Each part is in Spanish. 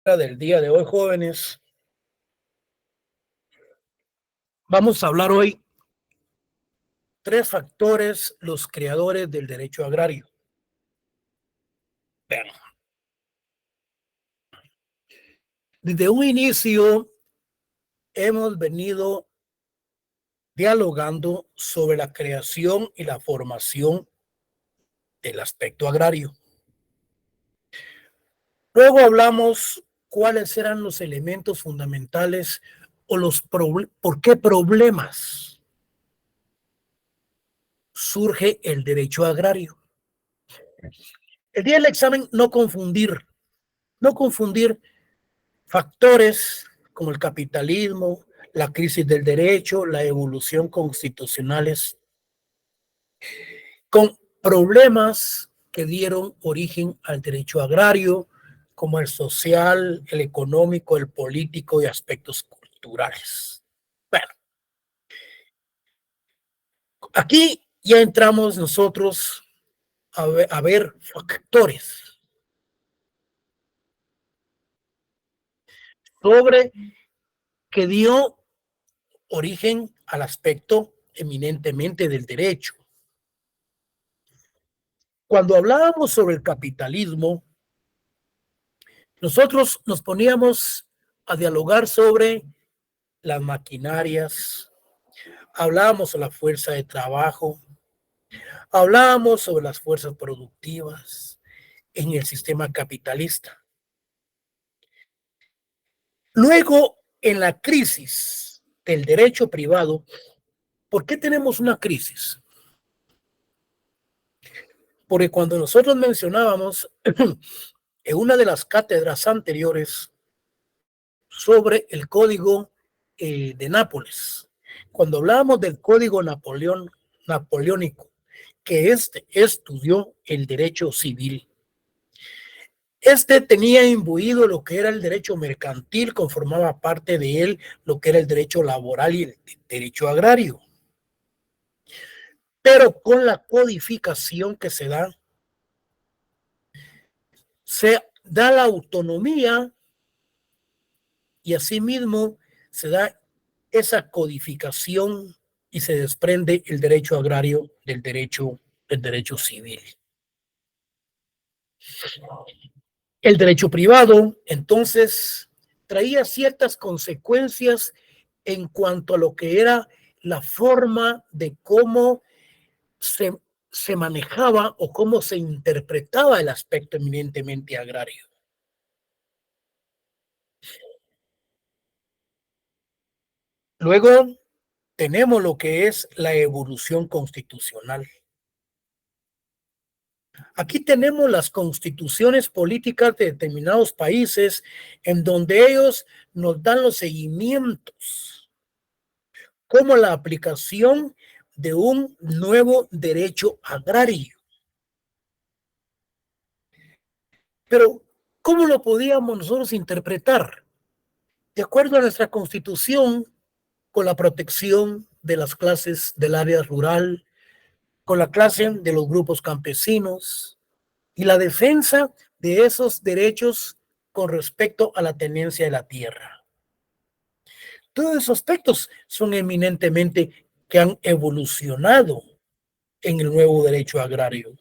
Del día de hoy, jóvenes. Vamos a hablar hoy tres factores, los creadores del derecho agrario. Bueno, desde un inicio hemos venido dialogando sobre la creación y la formación del aspecto agrario. Luego hablamos cuáles eran los elementos fundamentales o por qué problemas surge el derecho agrario. El día del examen, no confundir factores como el capitalismo, la crisis del derecho, la evolución constitucionales, con problemas que dieron origen al derecho agrario, como el social, el económico, el político y aspectos culturales. Bueno, aquí ya entramos nosotros a ver factores sobre que dio origen al aspecto eminentemente del derecho. Cuando hablábamos sobre el capitalismo, nosotros nos poníamos a dialogar sobre las maquinarias, hablábamos sobre la fuerza de trabajo, hablábamos sobre las fuerzas productivas en el sistema capitalista. Luego, en la crisis del derecho privado, ¿por qué tenemos una crisis? Porque cuando nosotros mencionábamos en una de las cátedras anteriores sobre el código de Nápoles, cuando hablábamos del código napoleónico, que estudió el derecho civil, tenía imbuido lo que era el derecho mercantil, conformaba parte de él lo que era el derecho laboral y el derecho agrario. Pero con la codificación que se da la autonomía y asimismo se da esa codificación y se desprende el derecho agrario del derecho civil. El derecho privado, entonces, traía ciertas consecuencias en cuanto a lo que era la forma de cómo se manejaba o cómo se interpretaba el aspecto eminentemente agrario. Luego tenemos lo que es la evolución constitucional. Aquí tenemos las constituciones políticas de determinados países en donde ellos nos dan los seguimientos, como la aplicación de un nuevo derecho agrario. Pero, ¿cómo lo podíamos nosotros interpretar? De acuerdo a nuestra constitución, con la protección de las clases del área rural, con la clase de los grupos campesinos y la defensa de esos derechos con respecto a la tenencia de la tierra. Todos esos aspectos son eminentemente que han evolucionado en el nuevo derecho agrario.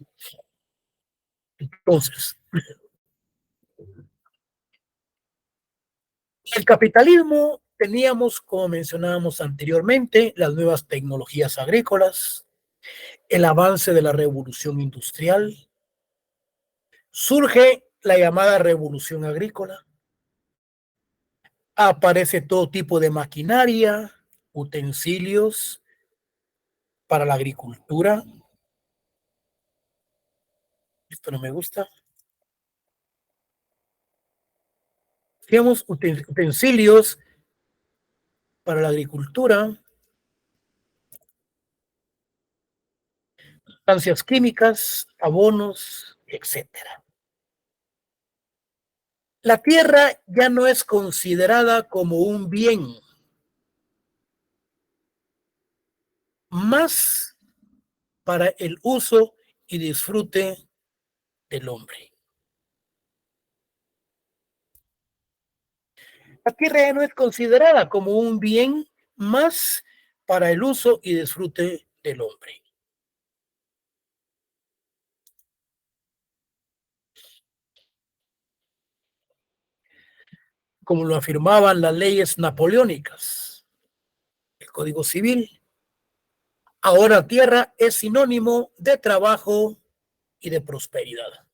Entonces, el capitalismo teníamos, como mencionábamos anteriormente, las nuevas tecnologías agrícolas, el avance de la revolución industrial, surge la llamada revolución agrícola, aparece todo tipo de maquinaria, utensilios para la agricultura. Esto no me gusta. Digamos, utensilios para la agricultura, sustancias químicas, abonos, etcétera. La tierra ya no es considerada como un bien, más para el uso y disfrute del hombre. La tierra ya no es considerada como un bien más para el uso y disfrute del hombre. Como lo afirmaban las leyes napoleónicas, el Código Civil. Ahora tierra es sinónimo de trabajo y de prosperidad.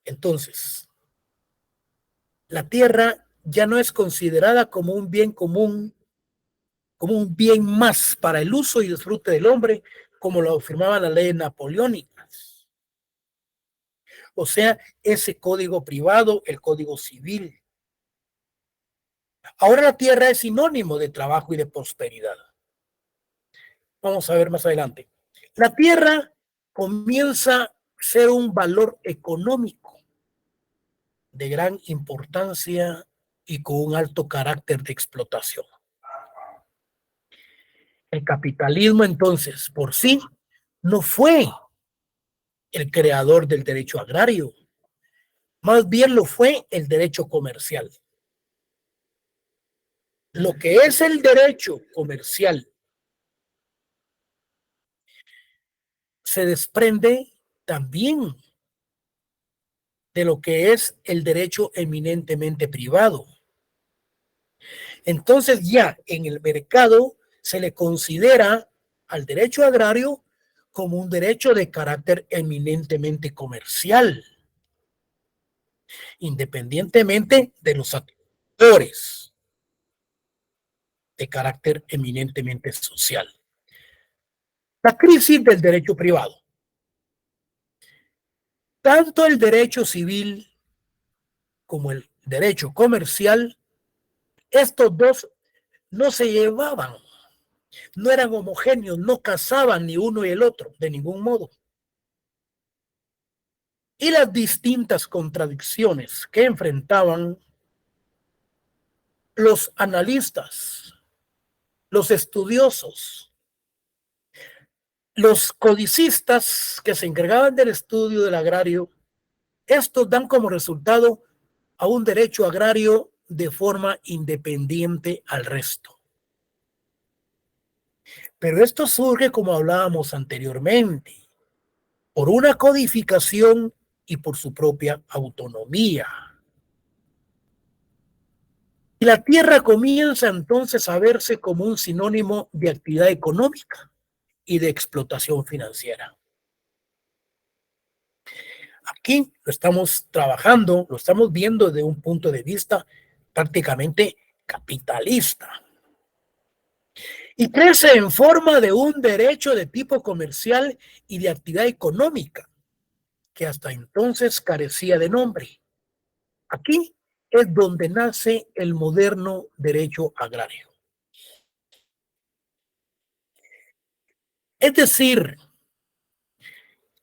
Entonces, la tierra ya no es considerada como un bien común, como un bien más para el uso y disfrute del hombre, como lo afirmaban las leyes napoleónicas. O sea, ese código privado, el Código Civil. Ahora la tierra es sinónimo de trabajo y de prosperidad. Vamos a ver más adelante. La tierra comienza a ser un valor económico de gran importancia y con un alto carácter de explotación. El capitalismo, entonces, por sí, no fue el creador del derecho agrario, más bien lo fue el derecho comercial. Lo que es el derecho comercial se desprende también de lo que es el derecho eminentemente privado. Entonces ya en el mercado se le considera al derecho agrario como un derecho de carácter eminentemente comercial, independientemente de los actores de carácter eminentemente social. La crisis del derecho privado. Tanto el derecho civil como el derecho comercial, estos dos no se llevaban, no eran homogéneos, no casaban ni uno y el otro de ningún modo. Y las distintas contradicciones que enfrentaban los analistas, los estudiosos, los codicistas que se encargaban del estudio del agrario, estos dan como resultado a un derecho agrario de forma independiente al resto. Pero esto surge, como hablábamos anteriormente, por una codificación y por su propia autonomía. Y la tierra comienza entonces a verse como un sinónimo de actividad económica y de explotación financiera. Aquí lo estamos trabajando, lo estamos viendo desde un punto de vista prácticamente capitalista. Y crece en forma de un derecho de tipo comercial y de actividad económica, que hasta entonces carecía de nombre. Aquí es donde nace el moderno derecho agrario. Es decir,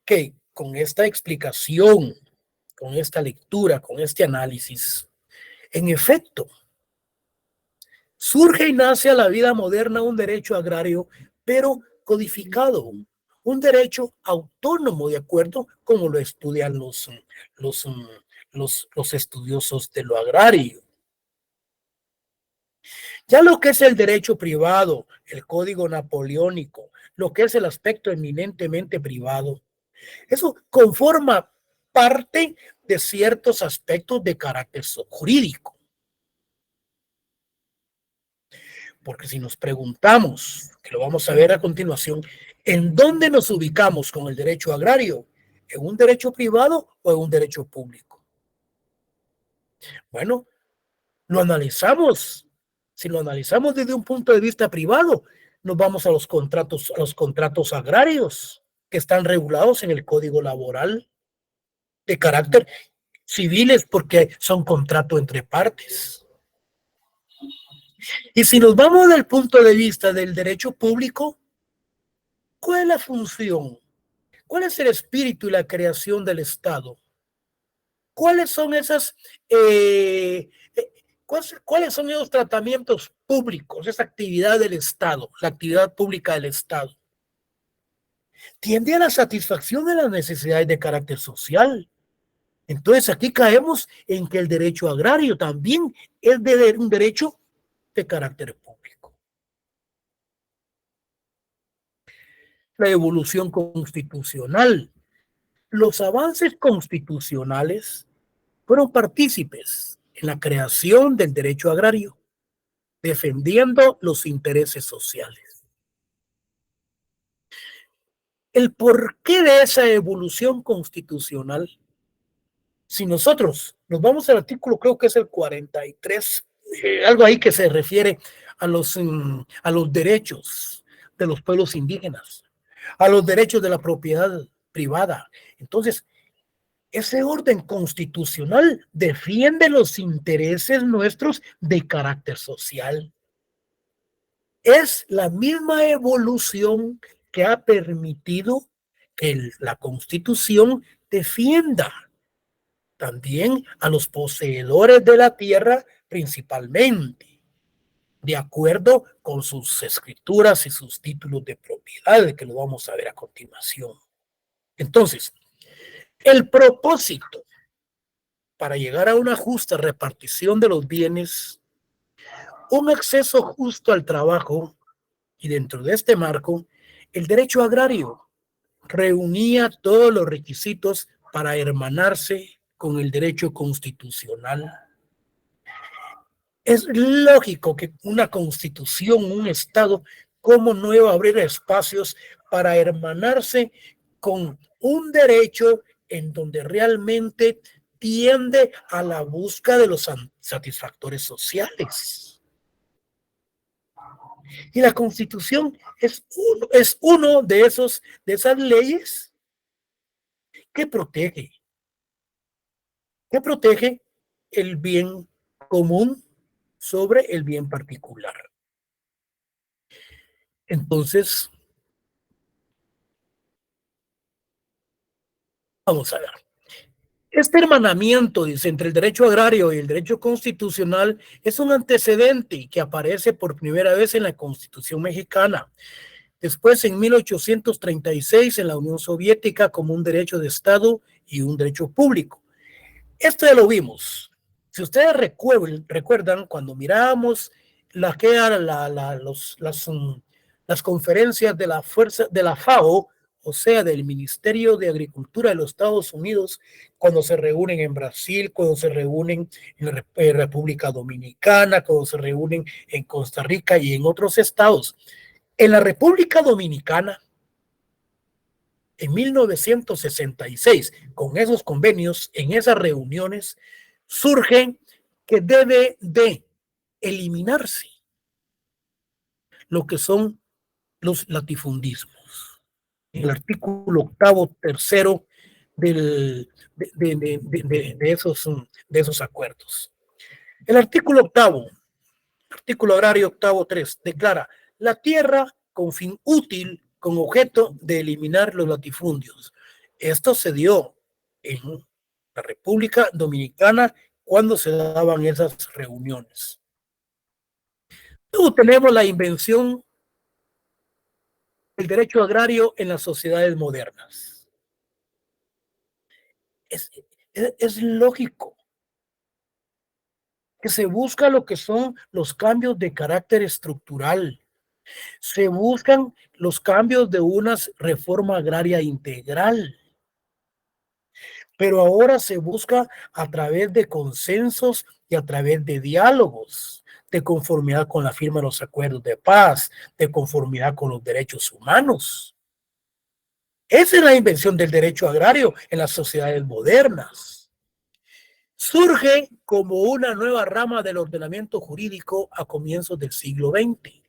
que con esta explicación, con esta lectura, con este análisis, en efecto, surge y nace a la vida moderna un derecho agrario, pero codificado, un derecho autónomo, de acuerdo como lo estudian los, los estudiosos de lo agrario. Ya lo que es el derecho privado, el código napoleónico, lo que es el aspecto eminentemente privado, eso conforma parte de ciertos aspectos de carácter jurídico. Porque si nos preguntamos, que lo vamos a ver a continuación, ¿en dónde nos ubicamos con el derecho agrario? ¿En un derecho privado o en un derecho público? Bueno, lo analizamos. Si lo analizamos desde un punto de vista privado, nos vamos a los contratos agrarios que están regulados en el Código Laboral de carácter civiles porque son contratos entre partes. Y si nos vamos del punto de vista del derecho público, ¿cuál es la función? ¿Cuál es el espíritu y la creación del Estado? ¿Cuáles son esas, cuáles son esos tratamientos públicos, esa actividad del Estado, la actividad pública del Estado? Tiende a la satisfacción de las necesidades de carácter social, Entonces aquí caemos en que el derecho agrario también es un derecho de carácter público. La evolución constitucional. Los avances constitucionales fueron partícipes en la creación del derecho agrario, defendiendo los intereses sociales. El porqué de esa evolución constitucional, si nosotros nos vamos al artículo, creo que es el 43, algo ahí que se refiere a los derechos de los pueblos indígenas, a los derechos de la propiedad privada. Entonces, ese orden constitucional defiende los intereses nuestros de carácter social. Es la misma evolución que ha permitido que la Constitución defienda también a los poseedores de la tierra principalmente, de acuerdo con sus escrituras y sus títulos de propiedad, que lo vamos a ver a continuación. Entonces, el propósito para llegar a una justa repartición de los bienes, un acceso justo al trabajo, y dentro de este marco, el derecho agrario reunía todos los requisitos para hermanarse con el derecho constitucional. Es lógico que una constitución, un Estado, ¿cómo no iba a abrir espacios para hermanarse con un derecho en donde realmente tiende a la búsqueda de los satisfactores sociales? Y la Constitución es uno de esas leyes que protege el bien común sobre el bien particular. Entonces, vamos a ver. Este hermanamiento, dice, entre el derecho agrario y el derecho constitucional es un antecedente que aparece por primera vez en la Constitución mexicana. Después, en 1836, en la Unión Soviética, como un derecho de Estado y un derecho público. Esto ya lo vimos. Si ustedes recuerdan cuando miramos las conferencias de la fuerza de la FAO, o sea, del Ministerio de Agricultura de los Estados Unidos, cuando se reúnen en Brasil, cuando se reúnen en la República Dominicana, cuando se reúnen en Costa Rica y en otros estados. En la República Dominicana, en 1966, con esos convenios, en esas reuniones, surge que debe de eliminarse lo que son los latifundismos. En el artículo octavo, tercero de esos acuerdos. El artículo octavo, artículo agrario octavo 3, declara la tierra con fin útil con objeto de eliminar los latifundios. Esto se dio en la República Dominicana cuando se daban esas reuniones. Luego tenemos la invención del derecho agrario en las sociedades modernas. Es lógico que se busca lo que son los cambios de carácter estructural. Se buscan los cambios de una reforma agraria integral. Pero ahora se busca a través de consensos y a través de diálogos, de conformidad con la firma de los acuerdos de paz, de conformidad con los derechos humanos. Esa es la invención del derecho agrario en las sociedades modernas. Surge como una nueva rama del ordenamiento jurídico a comienzos del siglo XX.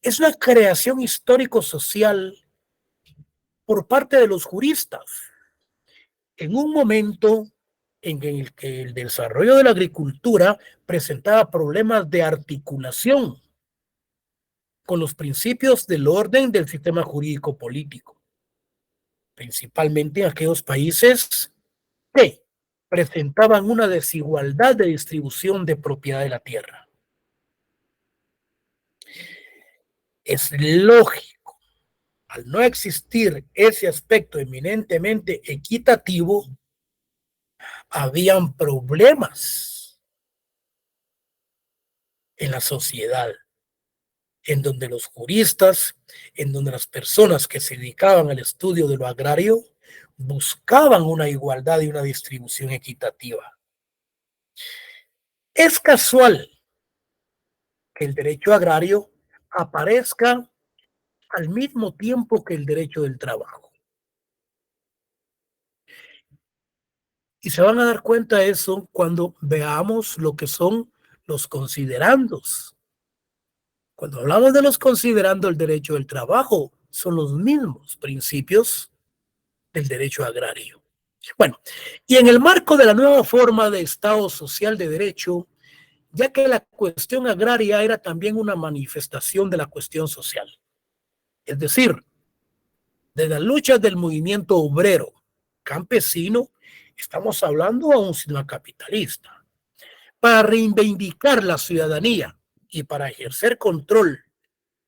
Es una creación histórico-social por parte de los juristas en un momento en el que el desarrollo de la agricultura presentaba problemas de articulación con los principios del orden del sistema jurídico político, principalmente en aquellos países que presentaban una desigualdad de distribución de propiedad de la tierra. Es lógico, al no existir ese aspecto eminentemente equitativo, habían problemas en la sociedad, en donde los juristas, en donde las personas que se dedicaban al estudio de lo agrario buscaban una igualdad y una distribución equitativa. Es casual que el derecho agrario aparezca al mismo tiempo que el derecho del trabajo. Y se van a dar cuenta de eso cuando veamos lo que son los considerandos. Cuando hablamos de los considerando el derecho del trabajo, son los mismos principios del derecho agrario. Bueno, y en el marco de la nueva forma de Estado social de derecho, ya que la cuestión agraria era también una manifestación de la cuestión social. Es decir, de las luchas del movimiento obrero campesino, estamos hablando a un sistema capitalista. Para reivindicar la ciudadanía y para ejercer control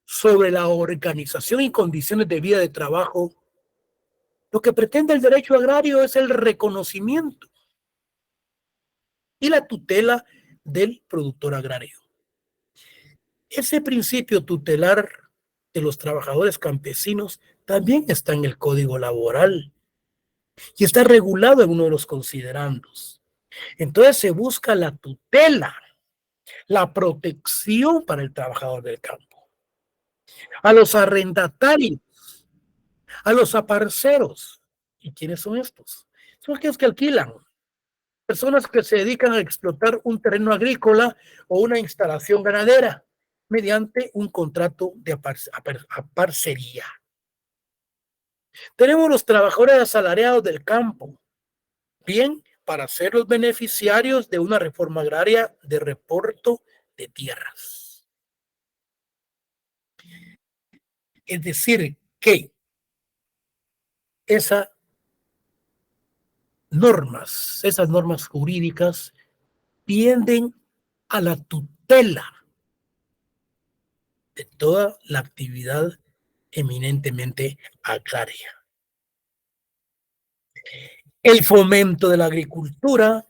sobre la organización y condiciones de vida de trabajo, lo que pretende el derecho agrario es el reconocimiento y la tutela del productor agrario. Ese principio tutelar de los trabajadores campesinos también está en el Código Laboral y está regulado en uno de los considerandos. Entonces se busca la tutela, la protección para el trabajador del campo, a los arrendatarios, a los aparceros. ¿Y quiénes son estos? Son aquellos que alquilan, personas que se dedican a explotar un terreno agrícola o una instalación ganadera mediante un contrato de aparcería. Tenemos los trabajadores asalariados del campo, bien, para ser los beneficiarios de una reforma agraria de reparto de tierras. Es decir, que esas normas jurídicas tienden a la tutela de toda la actividad eminentemente agraria. El fomento de la agricultura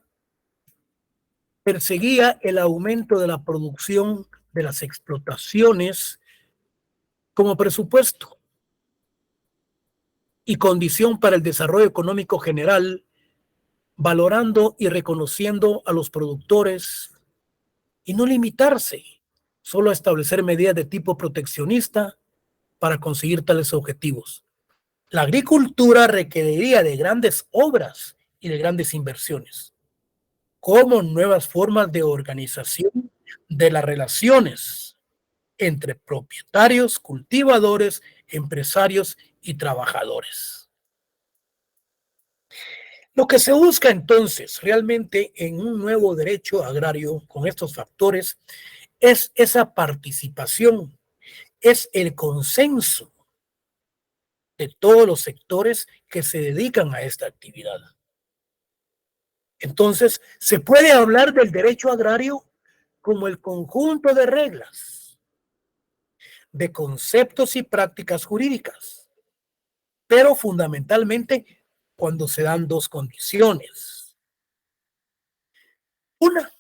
perseguía el aumento de la producción de las explotaciones como presupuesto y condición para el desarrollo económico general, valorando y reconociendo a los productores y no limitarse solo a establecer medidas de tipo proteccionista para conseguir tales objetivos. La agricultura requeriría de grandes obras y de grandes inversiones, como nuevas formas de organización de las relaciones entre propietarios, cultivadores, empresarios y trabajadores. Lo que se busca entonces realmente en un nuevo derecho agrario con estos factores es esa participación, es el consenso de todos los sectores que se dedican a esta actividad. Entonces, se puede hablar del derecho agrario como el conjunto de reglas, de conceptos y prácticas jurídicas, pero fundamentalmente cuando se dan dos condiciones. Una,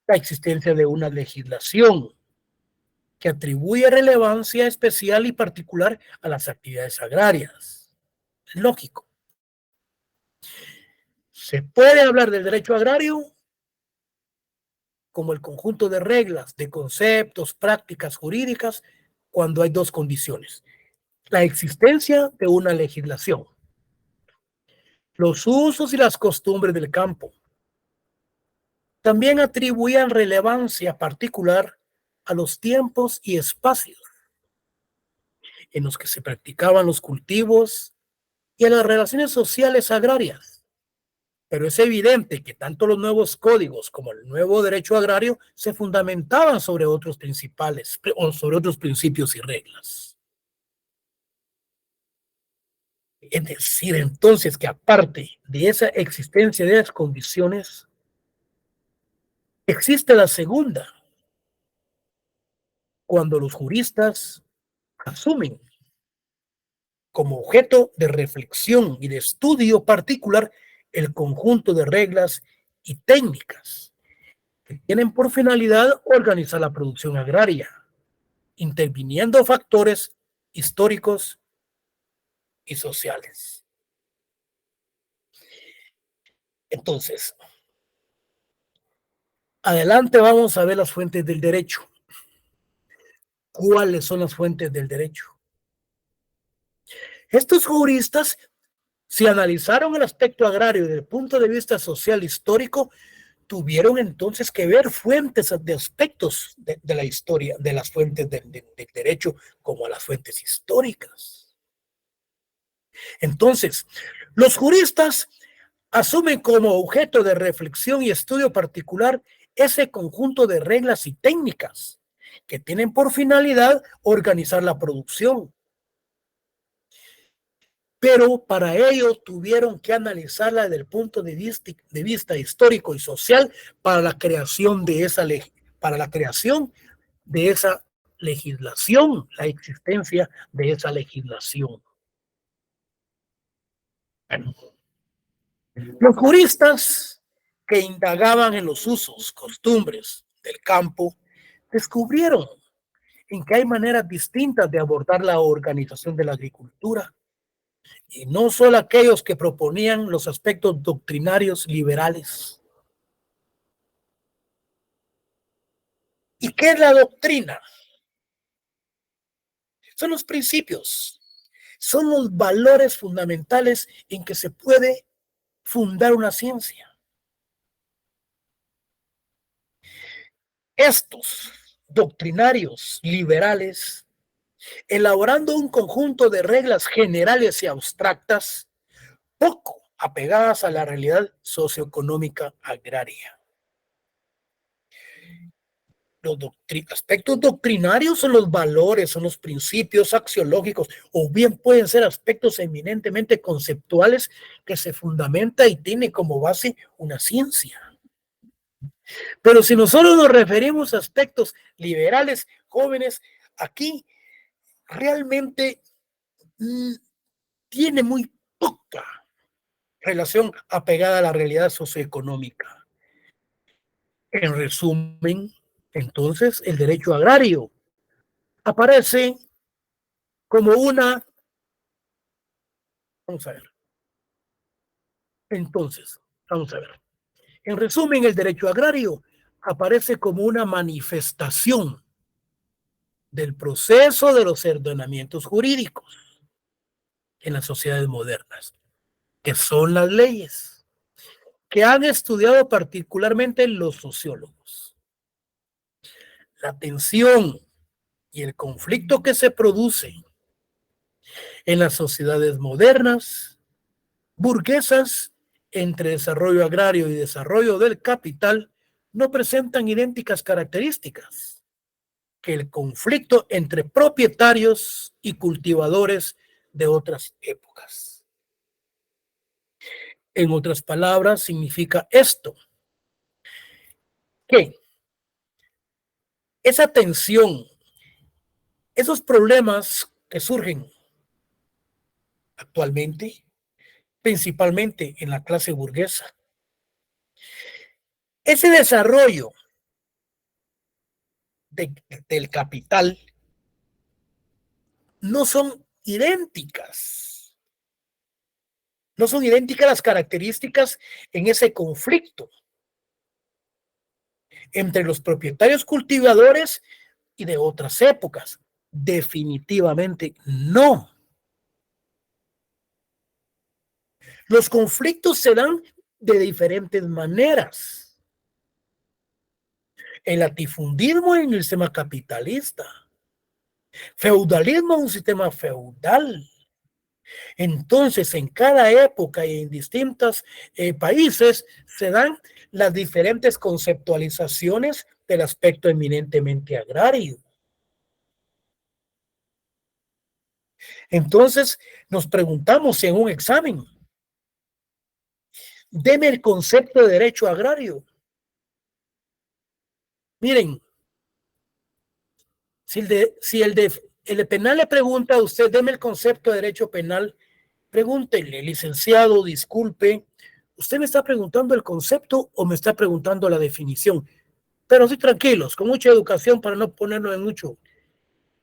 la existencia de una legislación que atribuye relevancia especial y particular a las actividades agrarias. Es lógico. Se puede hablar del derecho agrario como el conjunto de reglas, de conceptos, prácticas jurídicas, cuando hay dos condiciones. La existencia de una legislación, los usos y las costumbres del campo. También atribuían relevancia particular a los tiempos y espacios en los que se practicaban los cultivos y a las relaciones sociales agrarias. Pero es evidente que tanto los nuevos códigos como el nuevo derecho agrario se fundamentaban sobre otros principales o sobre otros principios y reglas. Es decir, entonces, que aparte de esa existencia de las condiciones, existe la segunda, cuando los juristas asumen como objeto de reflexión y de estudio particular el conjunto de reglas y técnicas que tienen por finalidad organizar la producción agraria, interviniendo factores históricos y sociales. Entonces, adelante vamos a ver las fuentes del derecho. ¿Cuáles son las fuentes del derecho? Estos juristas, si analizaron el aspecto agrario desde el punto de vista social histórico, tuvieron entonces que ver fuentes de aspectos de la historia, de las fuentes del derecho, como las fuentes históricas. Entonces, los juristas asumen como objeto de reflexión y estudio particular ese conjunto de reglas y técnicas que tienen por finalidad organizar la producción. Pero para ello tuvieron que analizarla desde el punto de vista histórico y social para la creación de esa legislación, la existencia de esa legislación. Bueno, los juristas que indagaban en los usos, costumbres del campo, descubrieron en que hay maneras distintas de abordar la organización de la agricultura, y no solo aquellos que proponían los aspectos doctrinarios liberales. ¿Y qué es la doctrina? Son los principios, son los valores fundamentales en que se puede fundar una ciencia. Estos doctrinarios liberales, elaborando un conjunto de reglas generales y abstractas, poco apegadas a la realidad socioeconómica agraria. Los aspectos doctrinarios son los valores, son los principios axiológicos, o bien pueden ser aspectos eminentemente conceptuales que se fundamenta y tiene como base una ciencia. Pero si nosotros nos referimos a aspectos liberales, jóvenes, aquí realmente tiene muy poca relación apegada a la realidad socioeconómica. En resumen, entonces, el derecho agrario aparece como una... Vamos a ver. Entonces, vamos a ver. En resumen, el derecho agrario aparece como una manifestación del proceso de los ordenamientos jurídicos en las sociedades modernas, que son las leyes, que han estudiado particularmente los sociólogos. La tensión y el conflicto que se produce en las sociedades modernas, burguesas, entre desarrollo agrario y desarrollo del capital, no presentan idénticas características que el conflicto entre propietarios y cultivadores de otras épocas. En otras palabras, significa esto, que esa tensión, esos problemas que surgen actualmente, principalmente en la clase burguesa, ese desarrollo del capital no son idénticas. No son idénticas las características en ese conflicto entre los propietarios cultivadores y de otras épocas. Definitivamente no. Los conflictos se dan de diferentes maneras. El latifundismo en el sistema capitalista. Feudalismo en un sistema feudal. Entonces, en cada época y en distintos países se dan las diferentes conceptualizaciones del aspecto eminentemente agrario. Entonces, nos preguntamos en un examen, deme el concepto de derecho agrario. Miren, si el penal le pregunta a usted, deme el concepto de derecho penal, pregúntele, licenciado, disculpe, ¿Usted me está preguntando el concepto o me está preguntando la definición? Pero sí, tranquilos, con mucha educación para no ponernos en mucho.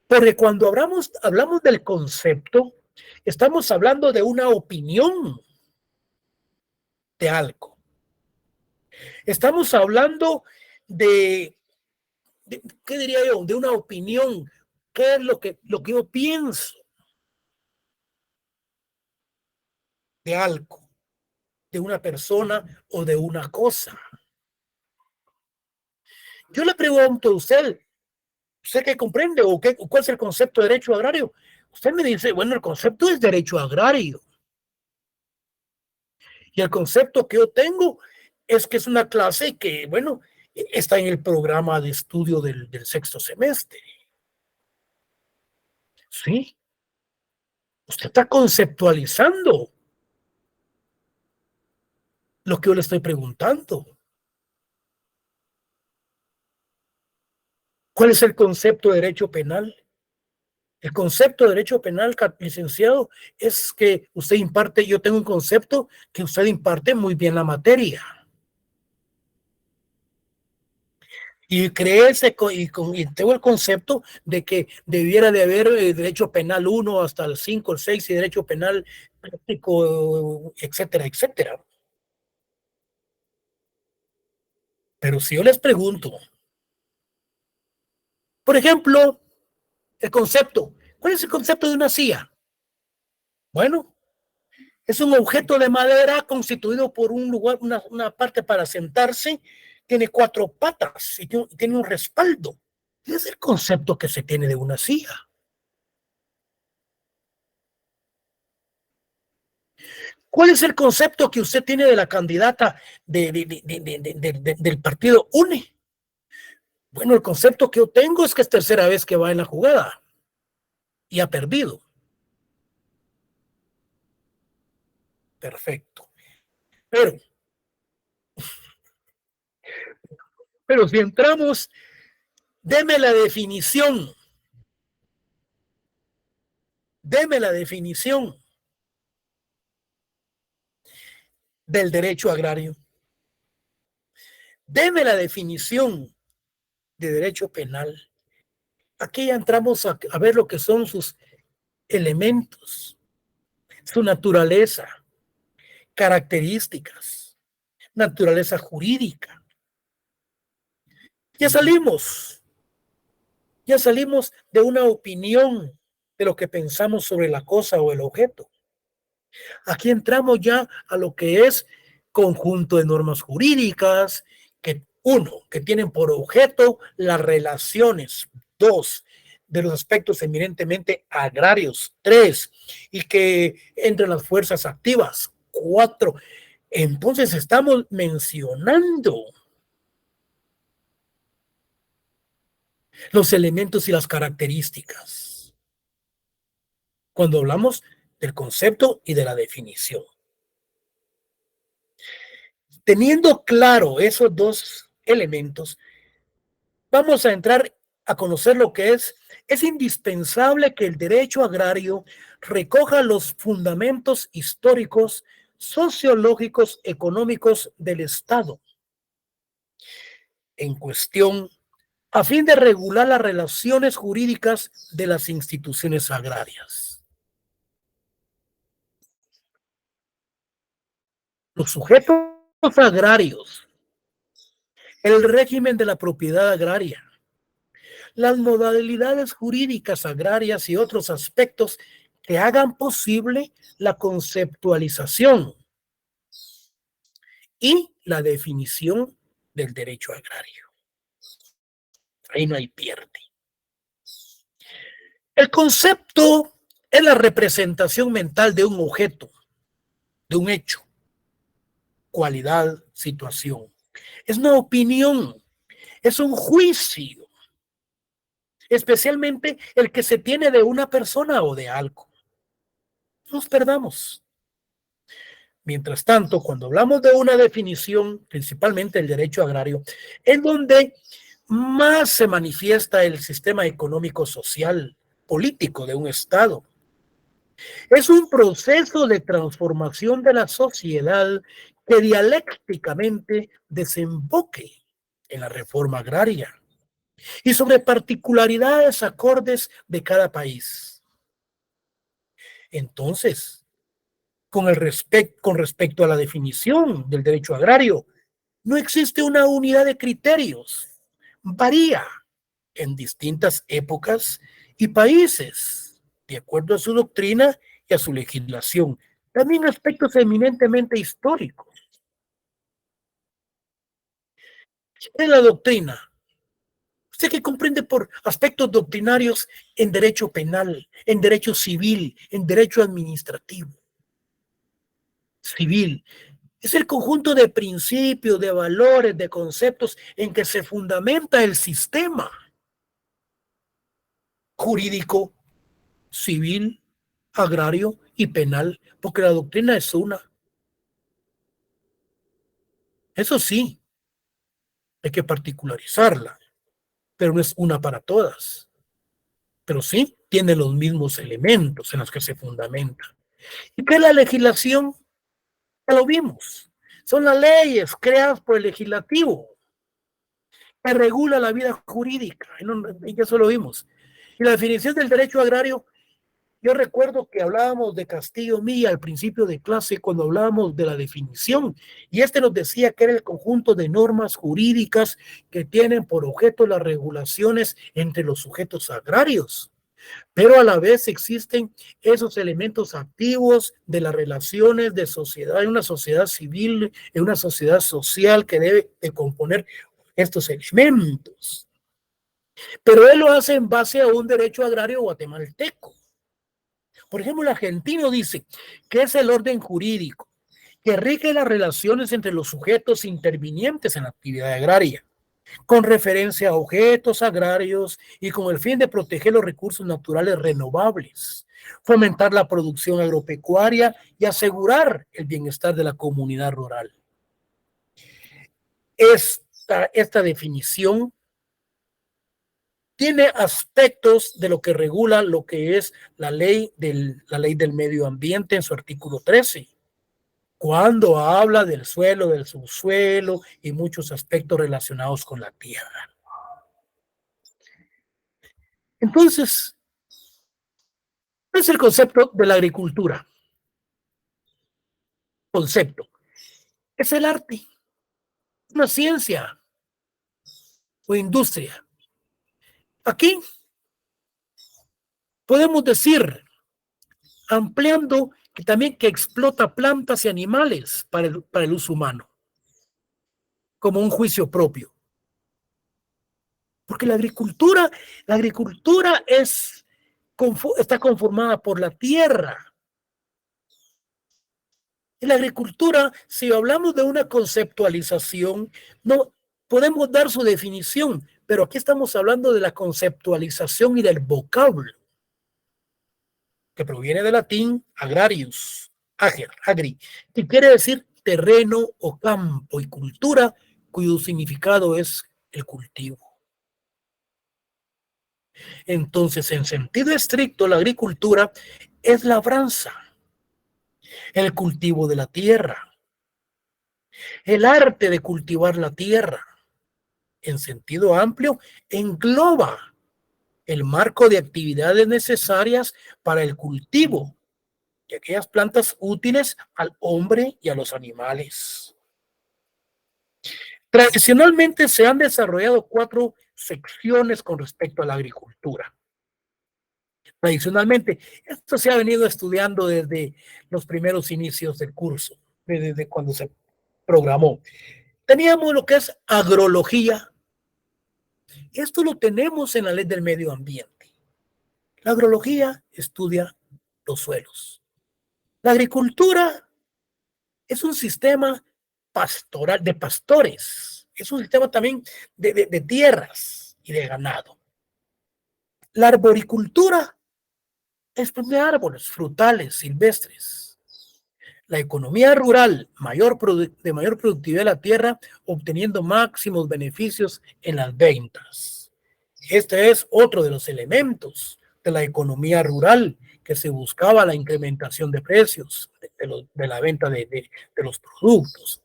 Porque cuando hablamos del concepto, estamos hablando de una opinión de algo. Estamos hablando de ¿qué diría yo? De una opinión. ¿Qué es lo que yo pienso de algo, de una persona o de una cosa? Yo le pregunto a usted, ¿usted qué comprende o cuál es el concepto de derecho agrario? Usted me dice, bueno, el concepto es derecho agrario. Y el concepto que yo tengo es que es una clase que, bueno, está en el programa de estudio del sexto semestre. Sí, usted está conceptualizando lo que yo le estoy preguntando. ¿Cuál es el concepto de derecho penal? El concepto de derecho penal, licenciado, es que usted imparte, yo tengo un concepto que usted imparte muy bien la materia. Y cree y tengo el concepto de que debiera de haber derecho penal 1 hasta el 5, el 6 y derecho penal práctico, etcétera, etcétera. Pero si yo les pregunto, por ejemplo, el concepto, ¿cuál es el concepto de una silla? Bueno, es un objeto de madera constituido por un lugar, una parte para sentarse, tiene 4 patas y tiene un respaldo. Ese es el concepto que se tiene de una silla. ¿Cuál es el concepto que usted tiene de la candidata del partido UNE? Bueno, el concepto que yo tengo es que es tercera vez que va en la jugada y ha perdido. Perfecto. Pero, pero si entramos, deme la definición del derecho agrario. Deme la definición de derecho penal. Aquí ya entramos a ver lo que son sus elementos, su naturaleza, características, naturaleza jurídica. Ya salimos, ya salimos de una opinión de lo que pensamos sobre la cosa o el objeto. Aquí entramos ya a lo que es conjunto de normas jurídicas, que uno, que tienen por objeto las relaciones, dos, de los aspectos eminentemente agrarios, tres, y que entre las fuerzas activas, cuatro. Entonces estamos mencionando los elementos y las características cuando hablamos del concepto y de la definición. Teniendo claro esos dos elementos, vamos a entrar a conocer lo que es indispensable que el derecho agrario recoja los fundamentos históricos, sociológicos, económicos del Estado en cuestión a fin de regular las relaciones jurídicas de las instituciones agrarias. Los sujetos agrarios, el régimen de la propiedad agraria, las modalidades jurídicas agrarias y otros aspectos que hagan posible la conceptualización y la definición del derecho agrario. Ahí no hay pierde. El concepto es la representación mental de un objeto, de un hecho, cualidad, situación. Es una opinión, es un juicio, especialmente el que se tiene de una persona o de algo. No nos perdamos. Mientras tanto, cuando hablamos de una definición, principalmente el derecho agrario, en donde más se manifiesta el sistema económico, social, político de un Estado. Es un proceso de transformación de la sociedad que dialécticamente desemboque en la reforma agraria y sobre particularidades acordes de cada país. Entonces, con respecto a la definición del derecho agrario, no existe una unidad de criterios. Varía en distintas épocas y países, de acuerdo a su doctrina y a su legislación. También aspectos eminentemente históricos. En la doctrina, usted que comprende por aspectos doctrinarios en derecho penal, en derecho civil, en derecho administrativo. Civil es el conjunto de principios, de valores, de conceptos en que se fundamenta el sistema jurídico, civil, agrario y penal, porque la doctrina es una. Eso sí, hay que particularizarla, pero no es una para todas. Pero sí tiene los mismos elementos en los que se fundamenta. ¿Y qué es la legislación? Ya lo vimos. Son las leyes creadas por el legislativo que regula la vida jurídica. Y eso lo vimos. Y la definición del derecho agrario, yo recuerdo que hablábamos de Castillo Milla al principio de clase cuando hablábamos de la definición, y nos decía que era el conjunto de normas jurídicas que tienen por objeto las regulaciones entre los sujetos agrarios, pero a la vez existen esos elementos activos de las relaciones de sociedad, en una sociedad civil, en una sociedad social que debe de componer estos elementos. Pero él lo hace en base a un derecho agrario guatemalteco. Por ejemplo, el argentino dice que es el orden jurídico que rige las relaciones entre los sujetos intervinientes en la actividad agraria, con referencia a objetos agrarios y con el fin de proteger los recursos naturales renovables, fomentar la producción agropecuaria y asegurar el bienestar de la comunidad rural. Esta definición tiene aspectos de lo que regula lo que es la ley del medio ambiente en su artículo 13, cuando habla del suelo, del subsuelo y muchos aspectos relacionados con la tierra. Entonces, ¿qué es el concepto de la agricultura? Concepto. Es el arte, una ciencia o industria. Aquí podemos decir, ampliando, que también que explota plantas y animales para el uso humano, como un juicio propio. Porque la agricultura está conformada por la tierra. En la agricultura, si hablamos de una conceptualización, no podemos dar su definición, pero aquí estamos hablando de la conceptualización y del vocablo, que proviene del latín agrarius, ager, agri, que quiere decir terreno o campo, y cultura, cuyo significado es el cultivo. Entonces, en sentido estricto, la agricultura es labranza, el cultivo de la tierra, el arte de cultivar la tierra. En sentido amplio, engloba el marco de actividades necesarias para el cultivo de aquellas plantas útiles al hombre y a los animales. Tradicionalmente se han desarrollado 4 secciones con respecto a la agricultura. Tradicionalmente, esto se ha venido estudiando desde los primeros inicios del curso, desde cuando se programó. Teníamos lo que es agrología. Esto lo tenemos en la ley del medio ambiente. La agrología estudia los suelos. La agricultura es un sistema pastoral de pastores. Es un sistema también de tierras y de ganado. La arboricultura es de árboles frutales silvestres. La economía rural, de mayor productividad de la tierra, obteniendo máximos beneficios en las ventas. Este es otro de los elementos de la economía rural que se buscaba la incrementación de precios de la venta de los productos.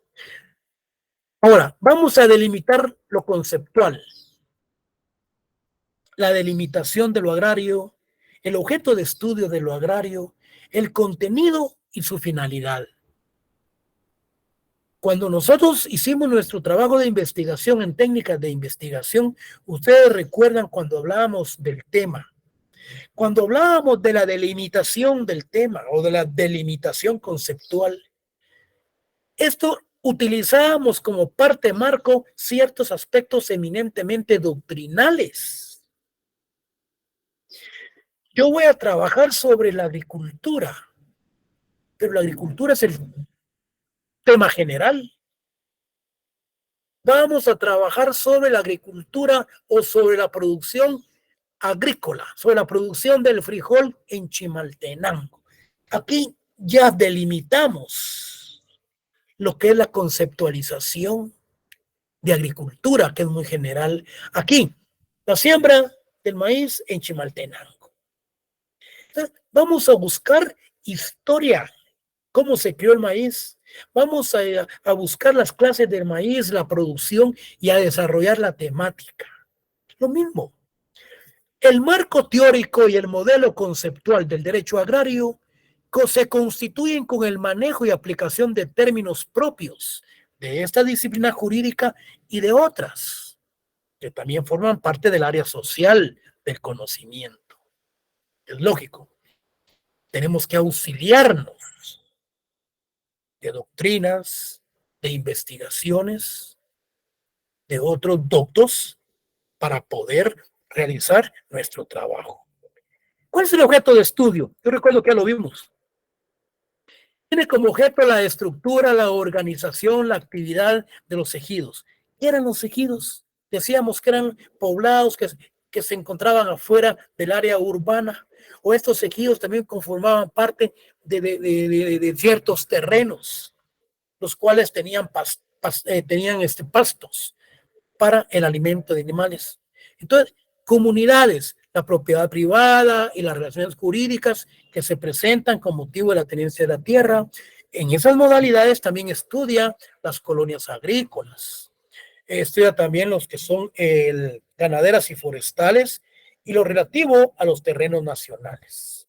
Ahora, vamos a delimitar lo conceptual, la delimitación de lo agrario, el objeto de estudio de lo agrario, el contenido y su finalidad. Cuando nosotros hicimos nuestro trabajo de investigación en técnicas de investigación, ustedes recuerdan cuando hablábamos del tema, cuando hablábamos de la delimitación del tema o de la delimitación conceptual, esto utilizábamos como parte marco ciertos aspectos eminentemente doctrinales. Yo voy a trabajar sobre la agricultura, pero la agricultura es el tema general. Vamos a trabajar sobre la agricultura o sobre la producción agrícola, sobre la producción del frijol en Chimaltenango. Aquí ya delimitamos lo que es la conceptualización de agricultura, que es muy general. Aquí, la siembra del maíz en Chimaltenango. Entonces, vamos a buscar historia, cómo se creó el maíz. Vamos a buscar las clases del maíz, la producción y a desarrollar la temática. Lo mismo. El marco teórico y el modelo conceptual del derecho agrario se constituyen con el manejo y aplicación de términos propios de esta disciplina jurídica y de otras, que también forman parte del área social del conocimiento. Es lógico. Tenemos que auxiliarnos de doctrinas, de investigaciones, de otros doctos para poder realizar nuestro trabajo. ¿Cuál es el objeto de estudio? Yo recuerdo que ya lo vimos. Tiene como objeto la estructura, la organización, la actividad de los ejidos. ¿Qué eran los ejidos? Decíamos que eran poblados que se encontraban afuera del área urbana, o estos ejidos también conformaban parte de ciertos terrenos, los cuales tenían pastos para el alimento de animales. Entonces, comunidades, la propiedad privada y las relaciones jurídicas que se presentan con motivo de la tenencia de la tierra. En esas modalidades también estudia las colonias agrícolas. Estudia también los que son ganaderas y forestales y lo relativo a los terrenos nacionales.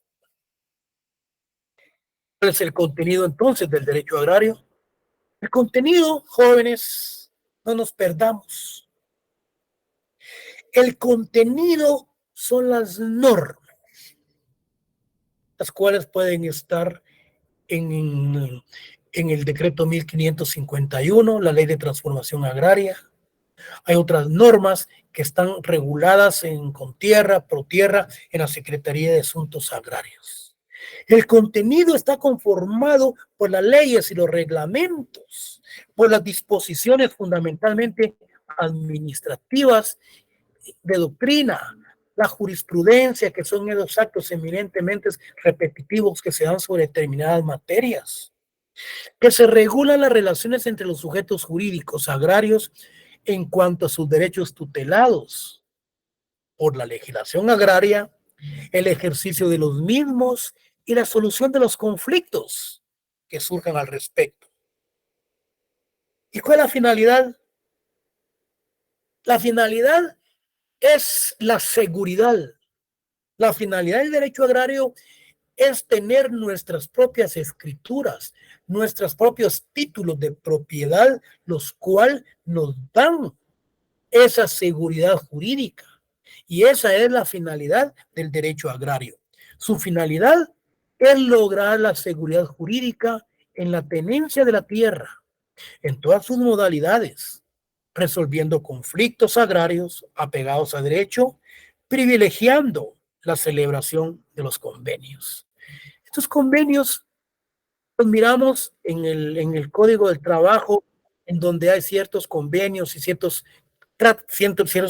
¿Cuál es el contenido entonces del derecho agrario? El contenido, jóvenes, no nos perdamos. El contenido son las normas, las cuales pueden estar en el decreto 1551, la ley de transformación agraria. Hay otras normas que están reguladas con tierra, pro tierra, en la Secretaría de Asuntos Agrarios. El contenido está conformado por las leyes y los reglamentos, por las disposiciones fundamentalmente administrativas de doctrina, la jurisprudencia, que son esos actos eminentemente repetitivos que se dan sobre determinadas materias, que se regulan las relaciones entre los sujetos jurídicos agrarios en cuanto a sus derechos tutelados por la legislación agraria, el ejercicio de los mismos y la solución de los conflictos que surjan al respecto. ¿Y cuál es la finalidad? La finalidad es la seguridad. La finalidad del derecho agrario es tener nuestras propias escrituras, nuestros propios títulos de propiedad, los cuales nos dan esa seguridad jurídica. Y esa es la finalidad del derecho agrario. Su finalidad es lograr la seguridad jurídica en la tenencia de la tierra, en todas sus modalidades, resolviendo conflictos agrarios apegados a derecho, privilegiando la celebración de los convenios. Estos convenios los miramos en el Código del Trabajo, en donde hay ciertos convenios y ciertos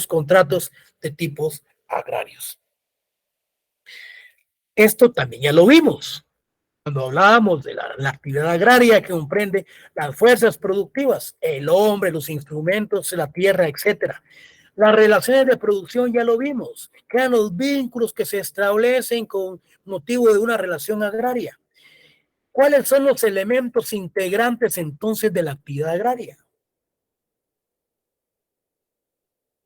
contratos de tipos agrarios. Esto también ya lo vimos cuando hablábamos de la actividad agraria, que comprende las fuerzas productivas, el hombre, los instrumentos, la tierra, etcétera. Las relaciones de producción ya lo vimos, quedan los vínculos que se establecen con motivo de una relación agraria. ¿Cuáles son los elementos integrantes entonces de la actividad agraria?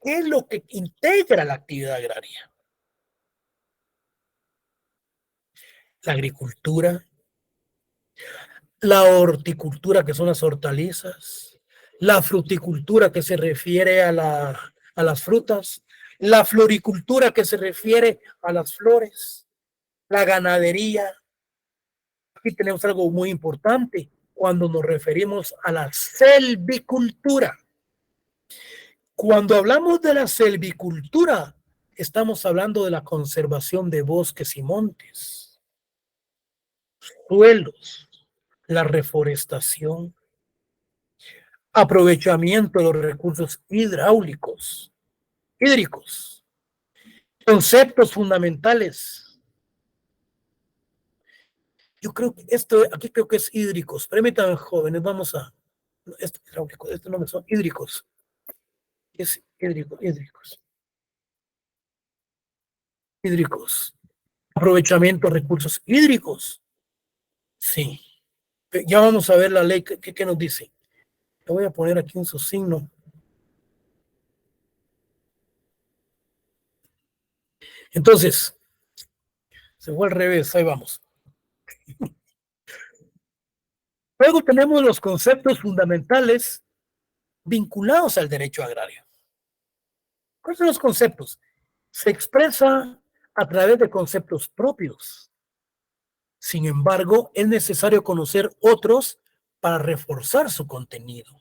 ¿Qué es lo que integra la actividad agraria? La agricultura, la horticultura, que son las hortalizas, la fruticultura, que se refiere a las frutas, la floricultura, que se refiere a las flores, la ganadería. Aquí tenemos algo muy importante cuando nos referimos a la selvicultura. Cuando hablamos de la selvicultura, estamos hablando de la conservación de bosques y montes, suelos, la reforestación, aprovechamiento de los recursos hídricos, conceptos fundamentales. Yo creo que aquí creo que es hídricos. Permítanme, jóvenes, vamos a, esto es hidráulico, esto no me son hídricos. Es hídricos. Aprovechamiento de recursos hídricos. Sí. Ya vamos a ver la ley que nos dice. Le voy a poner aquí un signo. Entonces, se fue al revés, ahí vamos. Luego tenemos los conceptos fundamentales vinculados al derecho agrario. ¿Cuáles son los conceptos? Se expresa a través de conceptos propios. Sin embargo, es necesario conocer otros para reforzar su contenido.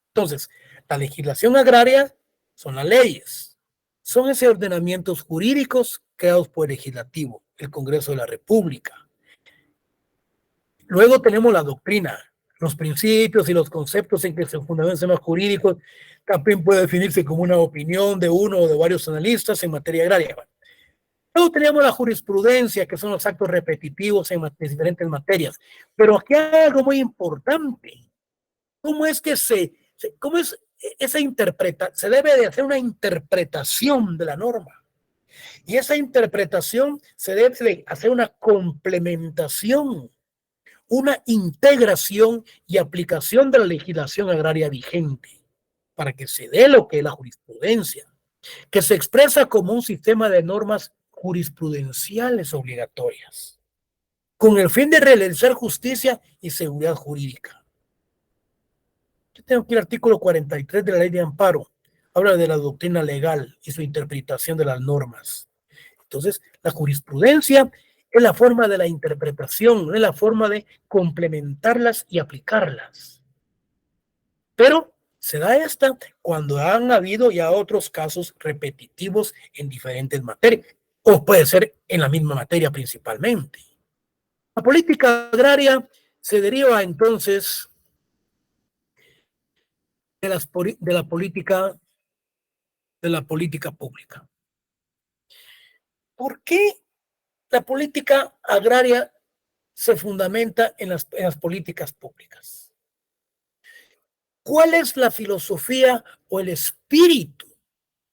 Entonces, la legislación agraria son las leyes, son esos ordenamientos jurídicos creados por el legislativo, el Congreso de la República. Luego tenemos la doctrina, los principios y los conceptos en que se fundamentan los sistemas jurídicos. También puede definirse como una opinión de uno o de varios analistas en materia agraria. Luego tenemos la jurisprudencia, que son los actos repetitivos en diferentes materias. Pero aquí hay algo muy importante. ¿Cómo es que cómo es esa interpretación? Se debe de hacer una interpretación de la norma. Y esa interpretación se debe de hacer una complementación, una integración y aplicación de la legislación agraria vigente para que se dé lo que es la jurisprudencia, que se expresa como un sistema de normas jurisprudenciales obligatorias, con el fin de realizar justicia y seguridad jurídica. Yo tengo aquí el artículo 43 de la Ley de Amparo, habla de la doctrina legal y su interpretación de las normas. Entonces, la jurisprudencia es la forma de la interpretación, es la forma de complementarlas y aplicarlas. Pero se da esta cuando han habido ya otros casos repetitivos en diferentes materias, o puede ser en la misma materia principalmente. La política agraria se deriva entonces de la política pública. ¿Por qué la política agraria se fundamenta en las políticas públicas? ¿Cuál es la filosofía o el espíritu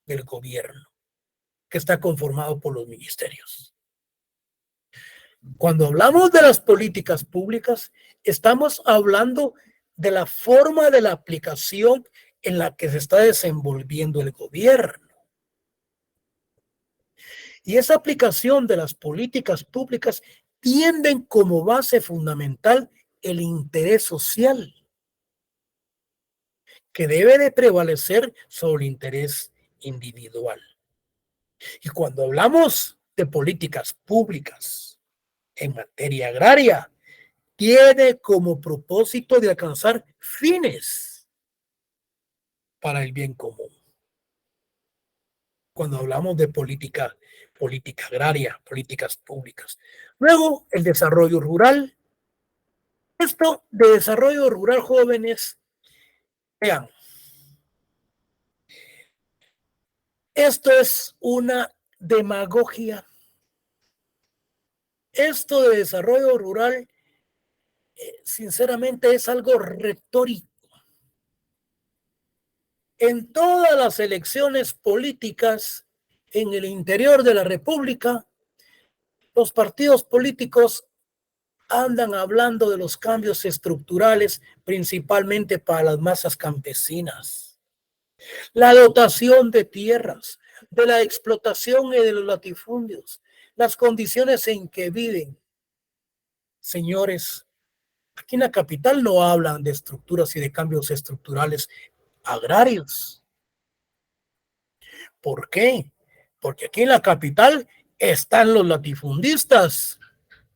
del gobierno que está conformado por los ministerios? Cuando hablamos de las políticas públicas, estamos hablando de la forma de la aplicación en la que se está desenvolviendo el gobierno. Y esa aplicación de las políticas públicas tienden como base fundamental el interés social, que debe de prevalecer sobre el interés individual. Y cuando hablamos de políticas públicas en materia agraria, tiene como propósito de alcanzar fines para el bien común. Cuando hablamos de política agraria, políticas públicas. Luego, el desarrollo rural. Esto de desarrollo rural, jóvenes, vean, esto es una demagogia. Esto de desarrollo rural, sinceramente, es algo retórico. En todas las elecciones políticas en el interior de la República, los partidos políticos andan hablando de los cambios estructurales, principalmente para las masas campesinas, la dotación de tierras, de la explotación y de los latifundios, las condiciones en que viven. Señores, aquí en la capital no hablan de estructuras y de cambios estructurales agrarios. ¿Por qué? Porque aquí en la capital están los latifundistas,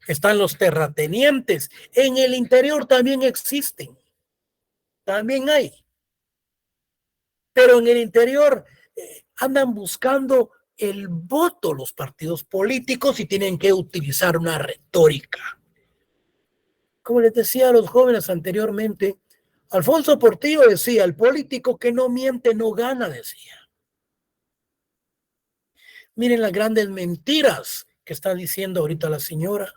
están los terratenientes. En el interior también existen, también hay. Pero en el interior andan buscando el voto los partidos políticos y tienen que utilizar una retórica. Como les decía a los jóvenes anteriormente, Alfonso Portillo decía, el político que no miente no gana, decía. Miren las grandes mentiras que está diciendo ahorita la señora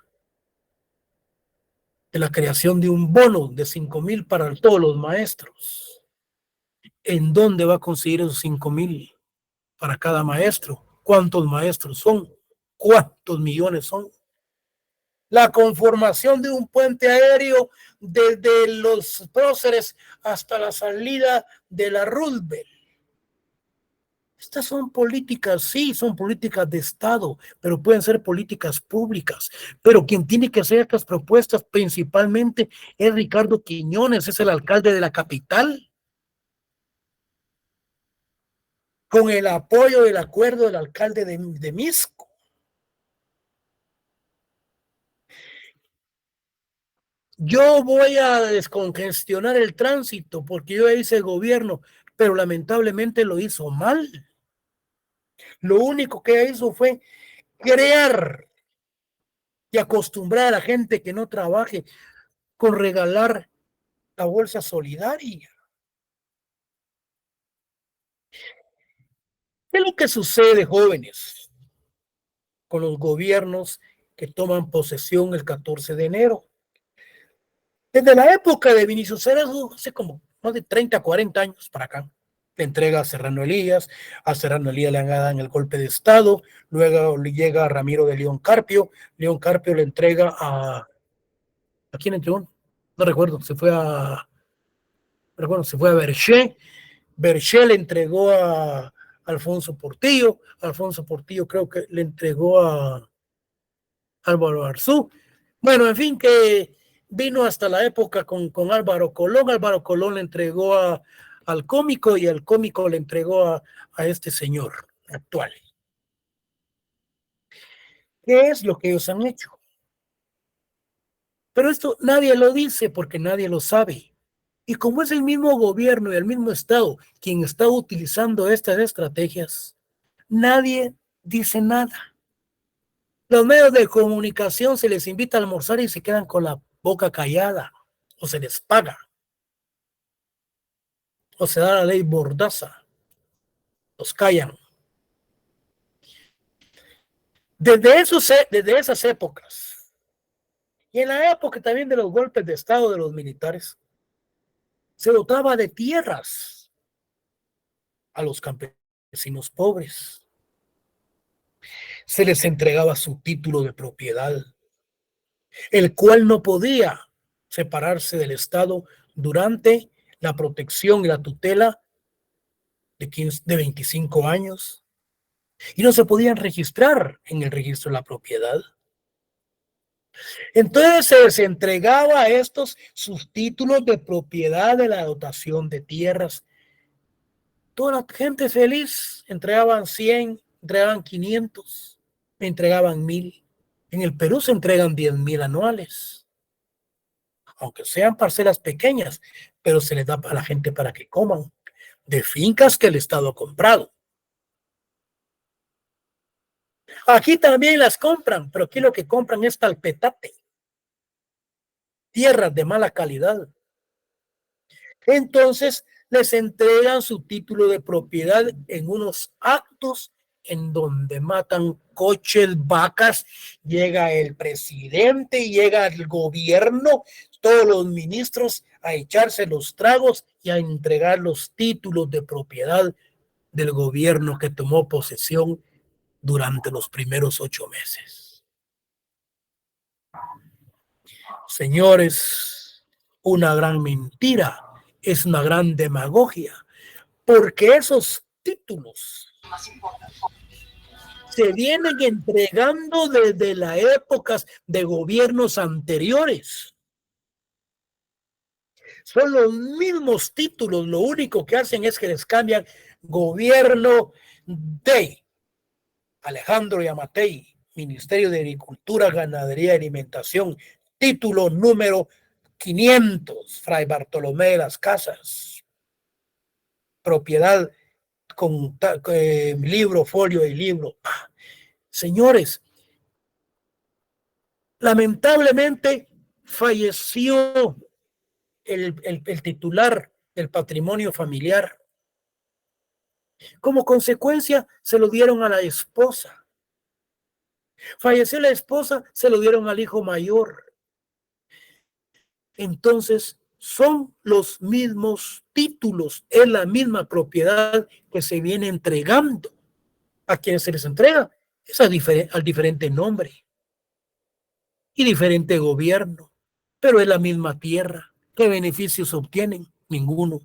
de la creación de un bono de 5,000 para todos los maestros. ¿En dónde va a conseguir esos 5,000 para cada maestro? ¿Cuántos maestros son? ¿Cuántos millones son? La conformación de un puente aéreo desde los próceres hasta la salida de la Roosevelt. Estas son políticas, sí, son políticas de Estado, pero pueden ser políticas públicas. Pero quien tiene que hacer estas propuestas principalmente es Ricardo Quiñones, es el alcalde de la capital, con el apoyo del acuerdo del alcalde de Misco. Yo voy a descongestionar el tránsito porque yo hice gobierno, pero lamentablemente lo hizo mal. Lo único que hizo fue crear y acostumbrar a la gente que no trabaje con regalar la bolsa solidaria. ¿Qué es lo que sucede, jóvenes, con los gobiernos que toman posesión el 14 de enero? Desde la época de Vinicius Cerezo, hace como más de 30, 40 años para acá, le entrega a Serrano Elías le dan el golpe de Estado, luego le llega a Ramiro de León Carpio le entrega ¿a quién entregó? No recuerdo, se fue a Berché le entregó a Alfonso Portillo creo que le entregó a Álvaro Arzú. Bueno, en fin, que vino hasta la época con Álvaro Colón le entregó al cómico y el cómico le entregó a este señor actual. ¿Qué es lo que ellos han hecho? Pero esto nadie lo dice porque nadie lo sabe. Y como es el mismo gobierno y el mismo Estado quien está utilizando estas estrategias, nadie dice nada. Los medios de comunicación se les invita a almorzar y se quedan con la boca callada, o se les paga, o se da la ley Mordaza, los callan. Desde esas épocas, y en la época también de los golpes de Estado de los militares, se dotaba de tierras a los campesinos pobres. Se les entregaba su título de propiedad, el cual no podía separarse del Estado durante la protección y la tutela de 25 años y no se podían registrar en el registro de la propiedad. Entonces se les entregaba a estos sus títulos de propiedad de la dotación de tierras. Toda la gente feliz, entregaban 100, entregaban 500, entregaban 1,000. En el Perú se entregan 10,000 anuales, aunque sean parcelas pequeñas, pero se les da a la gente para que coman, de fincas que el Estado ha comprado. Aquí también las compran, pero aquí lo que compran es talpetate, tierras de mala calidad. Entonces les entregan su título de propiedad en unos actos en donde matan coches, vacas, llega el presidente, llega el gobierno, todos los ministros a echarse los tragos y a entregar los títulos de propiedad del gobierno que tomó posesión durante los primeros 8 meses. Señores, una gran mentira, es una gran demagogia, porque esos títulos se vienen entregando desde las épocas de gobiernos anteriores. Son los mismos títulos, lo único que hacen es que les cambian gobierno de Alejandro Yamatei, Ministerio de Agricultura, Ganadería y Alimentación, título número 500, Fray Bartolomé de las Casas, propiedad con libro, folio y libro. Señores, lamentablemente falleció el titular del patrimonio familiar. Como consecuencia, se lo dieron a la esposa. Falleció la esposa, se lo dieron al hijo mayor. Entonces, son los mismos títulos, es la misma propiedad que se viene entregando. A quienes se les entrega es al diferente nombre y diferente gobierno, pero es la misma tierra. ¿Qué beneficios obtienen? Ninguno.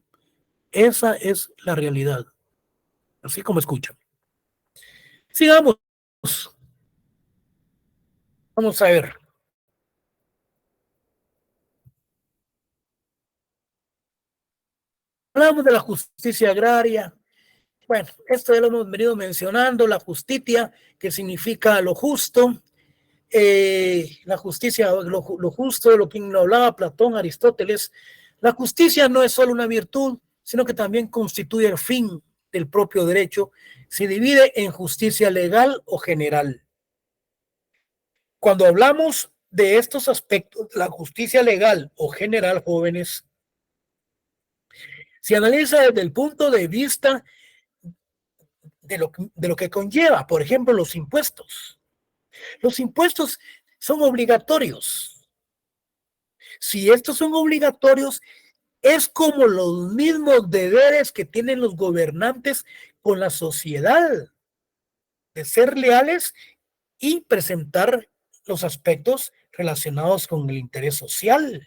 Esa es la realidad. Así como escuchan. Sigamos. Vamos a ver. Hablamos de la justicia agraria. Bueno, esto ya lo hemos venido mencionando, la justicia, que significa lo justo, la justicia, lo justo, de lo que hablaba Platón, Aristóteles. La justicia no es solo una virtud, sino que también constituye el fin del propio derecho. Se divide en justicia legal o general. Cuando hablamos de estos aspectos, la justicia legal o general, jóvenes, se analiza desde el punto de vista de lo que conlleva, por ejemplo, los impuestos. Los impuestos son obligatorios. Si estos son obligatorios, es como los mismos deberes que tienen los gobernantes con la sociedad, de ser leales y presentar los aspectos relacionados con el interés social.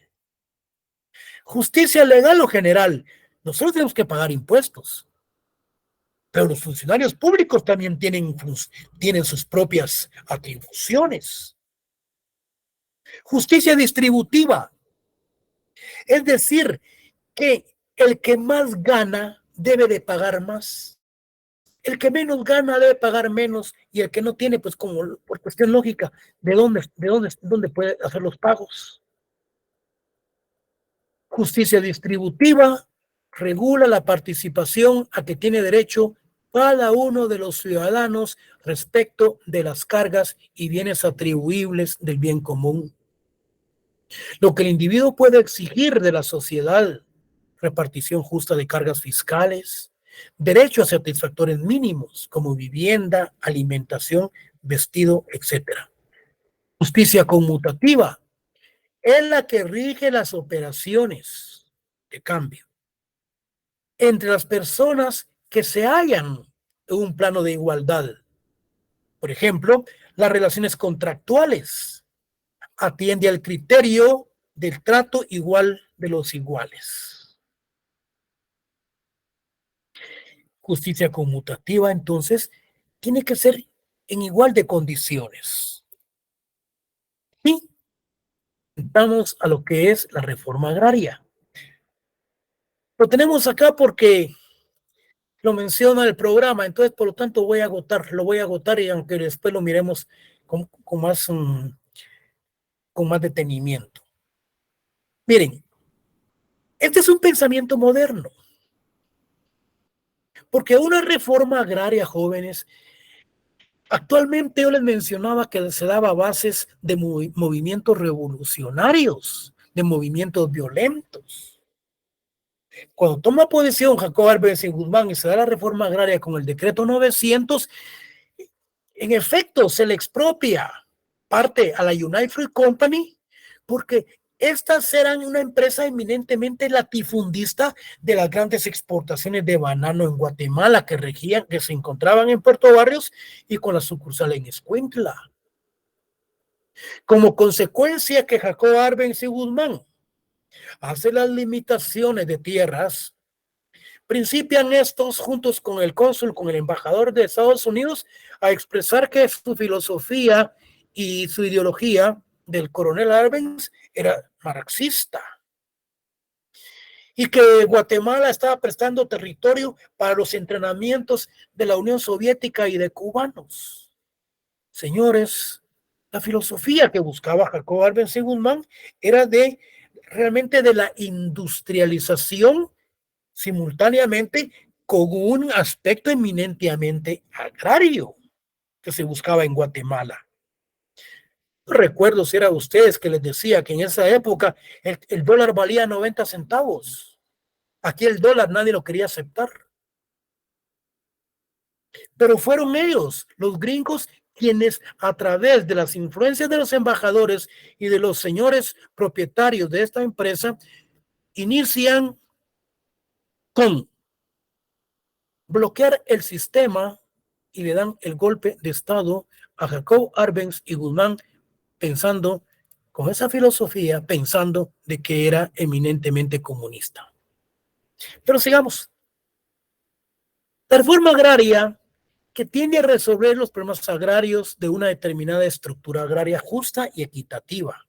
Justicia legal o general. Nosotros tenemos que pagar impuestos, pero los funcionarios públicos también tienen sus propias atribuciones. Justicia distributiva, es decir, que el que más gana debe de pagar más, el que menos gana debe pagar menos, y el que no tiene, pues como por cuestión lógica, ¿de dónde puede hacer los pagos? Justicia distributiva regula la participación a que tiene derecho cada uno de los ciudadanos respecto de las cargas y bienes atribuibles del bien común. Lo que el individuo puede exigir de la sociedad: repartición justa de cargas fiscales, derecho a satisfactores mínimos como vivienda, alimentación, vestido, etc. Justicia conmutativa es la que rige las operaciones de cambio entre las personas que se hallan en un plano de igualdad. Por ejemplo, las relaciones contractuales atiende al criterio del trato igual de los iguales. Justicia conmutativa, entonces, tiene que ser en igual de condiciones. Y vamos a lo que es la reforma agraria. Lo tenemos acá porque lo menciona el programa, entonces por lo tanto lo voy a agotar, y aunque después lo miremos con más detenimiento. Miren, este es un pensamiento moderno, porque una reforma agraria, jóvenes, actualmente yo les mencionaba que se daba bases de movimientos revolucionarios, de movimientos violentos. Cuando toma posesión Jacobo Arbenz y Guzmán y se da la reforma agraria con el decreto 900, en efecto se le expropia parte a la United Fruit Company, porque Estas eran una empresa eminentemente latifundista de las grandes exportaciones de banano en Guatemala que se encontraban en Puerto Barrios y con la sucursal en Escuintla. Como consecuencia que Jacob Arbenz y Guzmán hace las limitaciones de tierras, principian estos, juntos con el cónsul, con el embajador de Estados Unidos, a expresar que su filosofía y su ideología del coronel Arbenz era marxista y que Guatemala estaba prestando territorio para los entrenamientos de la Unión Soviética y de cubanos. Señores, la filosofía que buscaba Jacob Arbenz y Guzmán era realmente de la industrialización simultáneamente con un aspecto eminentemente agrario que se buscaba en Guatemala. No recuerdo si era ustedes que les decía que en esa época el dólar valía 90 centavos. Aquí el dólar nadie lo quería aceptar. Pero fueron ellos, los gringos, quienes a través de las influencias de los embajadores y de los señores propietarios de esta empresa, inician con bloquear el sistema y le dan el golpe de estado a Jacob Arbenz y Guzmán, pensando con esa filosofía, pensando de que era eminentemente comunista. Pero sigamos. La reforma agraria que tiende a resolver los problemas agrarios de una determinada estructura agraria justa y equitativa,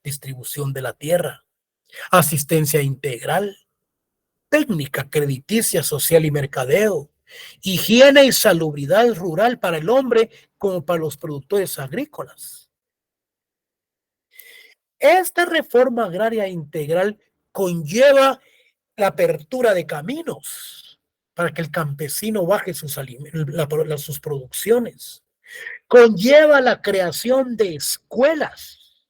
distribución de la tierra, asistencia integral, técnica crediticia, social y mercadeo, higiene y salubridad rural para el hombre como para los productores agrícolas. Esta reforma agraria integral conlleva la apertura de caminos para que el campesino baje sus producciones. Conlleva la creación de escuelas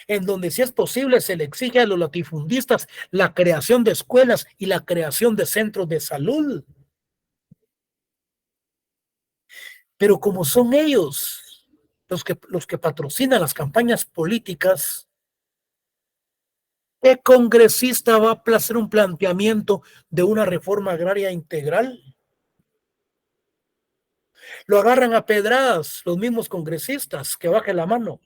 en donde, si es posible, se le exige a los latifundistas la creación de escuelas y la creación de centros de salud. Pero como son ellos los que patrocinan las campañas políticas, ¿qué congresista va a hacer un planteamiento de una reforma agraria integral? Lo agarran a pedradas los mismos congresistas, que bajen la mano.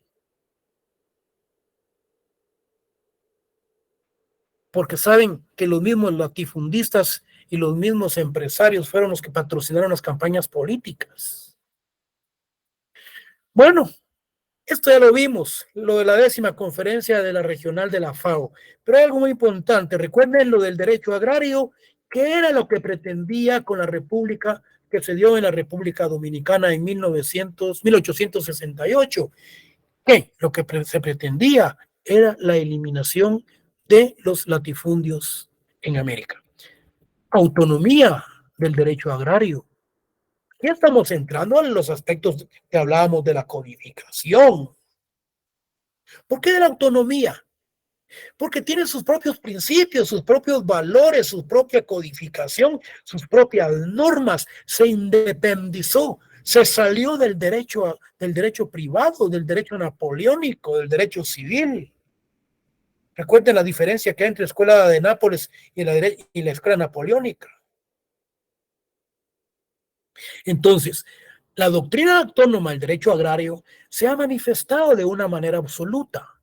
Porque saben que los mismos latifundistas y los mismos empresarios fueron los que patrocinaron las campañas políticas. Bueno, esto ya lo vimos, lo de la 10ª conferencia de la regional de la FAO, pero hay algo muy importante. Recuerden lo del derecho agrario, que era lo que pretendía con la república que se dio en la República Dominicana en 1868, que lo que se pretendía era la eliminación de los latifundios en América. Autonomía del derecho agrario. Ya estamos entrando en los aspectos que hablábamos de la codificación. ¿Por qué de la autonomía? Porque tiene sus propios principios, sus propios valores, su propia codificación, sus propias normas. Se independizó, se salió del derecho privado, del derecho napoleónico, del derecho civil. Recuerden la diferencia que hay entre la escuela de Nápoles y la escuela napoleónica. Entonces, la doctrina autónoma del derecho agrario se ha manifestado de una manera absoluta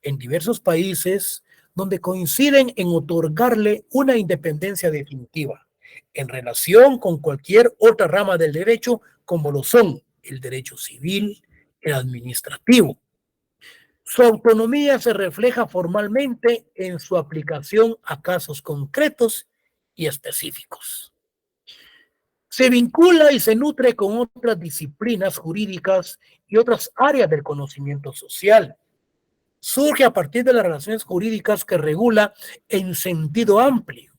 en diversos países donde coinciden en otorgarle una independencia definitiva en relación con cualquier otra rama del derecho, como lo son el derecho civil, el administrativo. Su autonomía se refleja formalmente en su aplicación a casos concretos y específicos. Se vincula y se nutre con otras disciplinas jurídicas y otras áreas del conocimiento social. Surge a partir de las relaciones jurídicas que regula en sentido amplio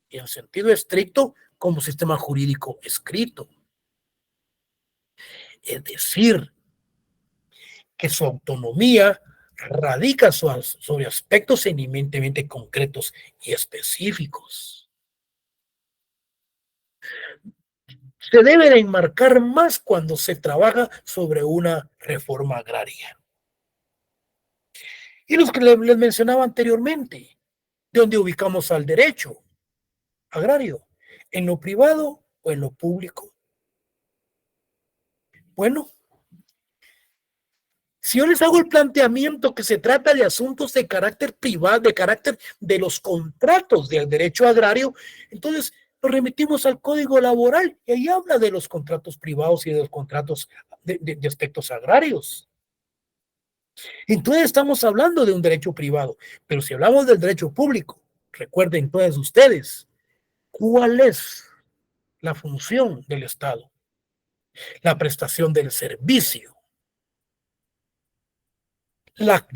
y en sentido estricto como sistema jurídico escrito. Es decir, que su autonomía radica sobre aspectos eminentemente concretos y específicos. Se debe de enmarcar más cuando se trabaja sobre una reforma agraria. Y los que les mencionaba anteriormente, de donde ubicamos al derecho agrario, en lo privado o en lo público. Bueno, si yo les hago el planteamiento que se trata de asuntos de carácter privado, de carácter de los contratos del derecho agrario, entonces nos remitimos al Código Laboral y ahí habla de los contratos privados y de los contratos de aspectos agrarios. Entonces estamos hablando de un derecho privado, pero si hablamos del derecho público, recuerden todos ustedes, ¿cuál es la función del Estado? La prestación del servicio, la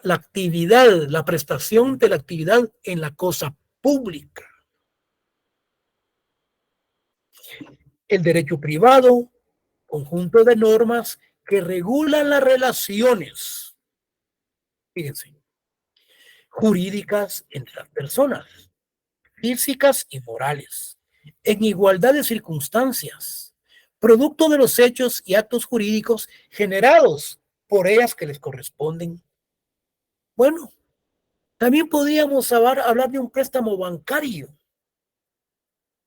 actividad, la prestación de la actividad en la cosa pública. El derecho privado, conjunto de normas que regulan las relaciones, fíjense, jurídicas entre las personas, físicas y morales, en igualdad de circunstancias, producto de los hechos y actos jurídicos generados por ellas que les corresponden. Bueno, también podríamos hablar de un préstamo bancario.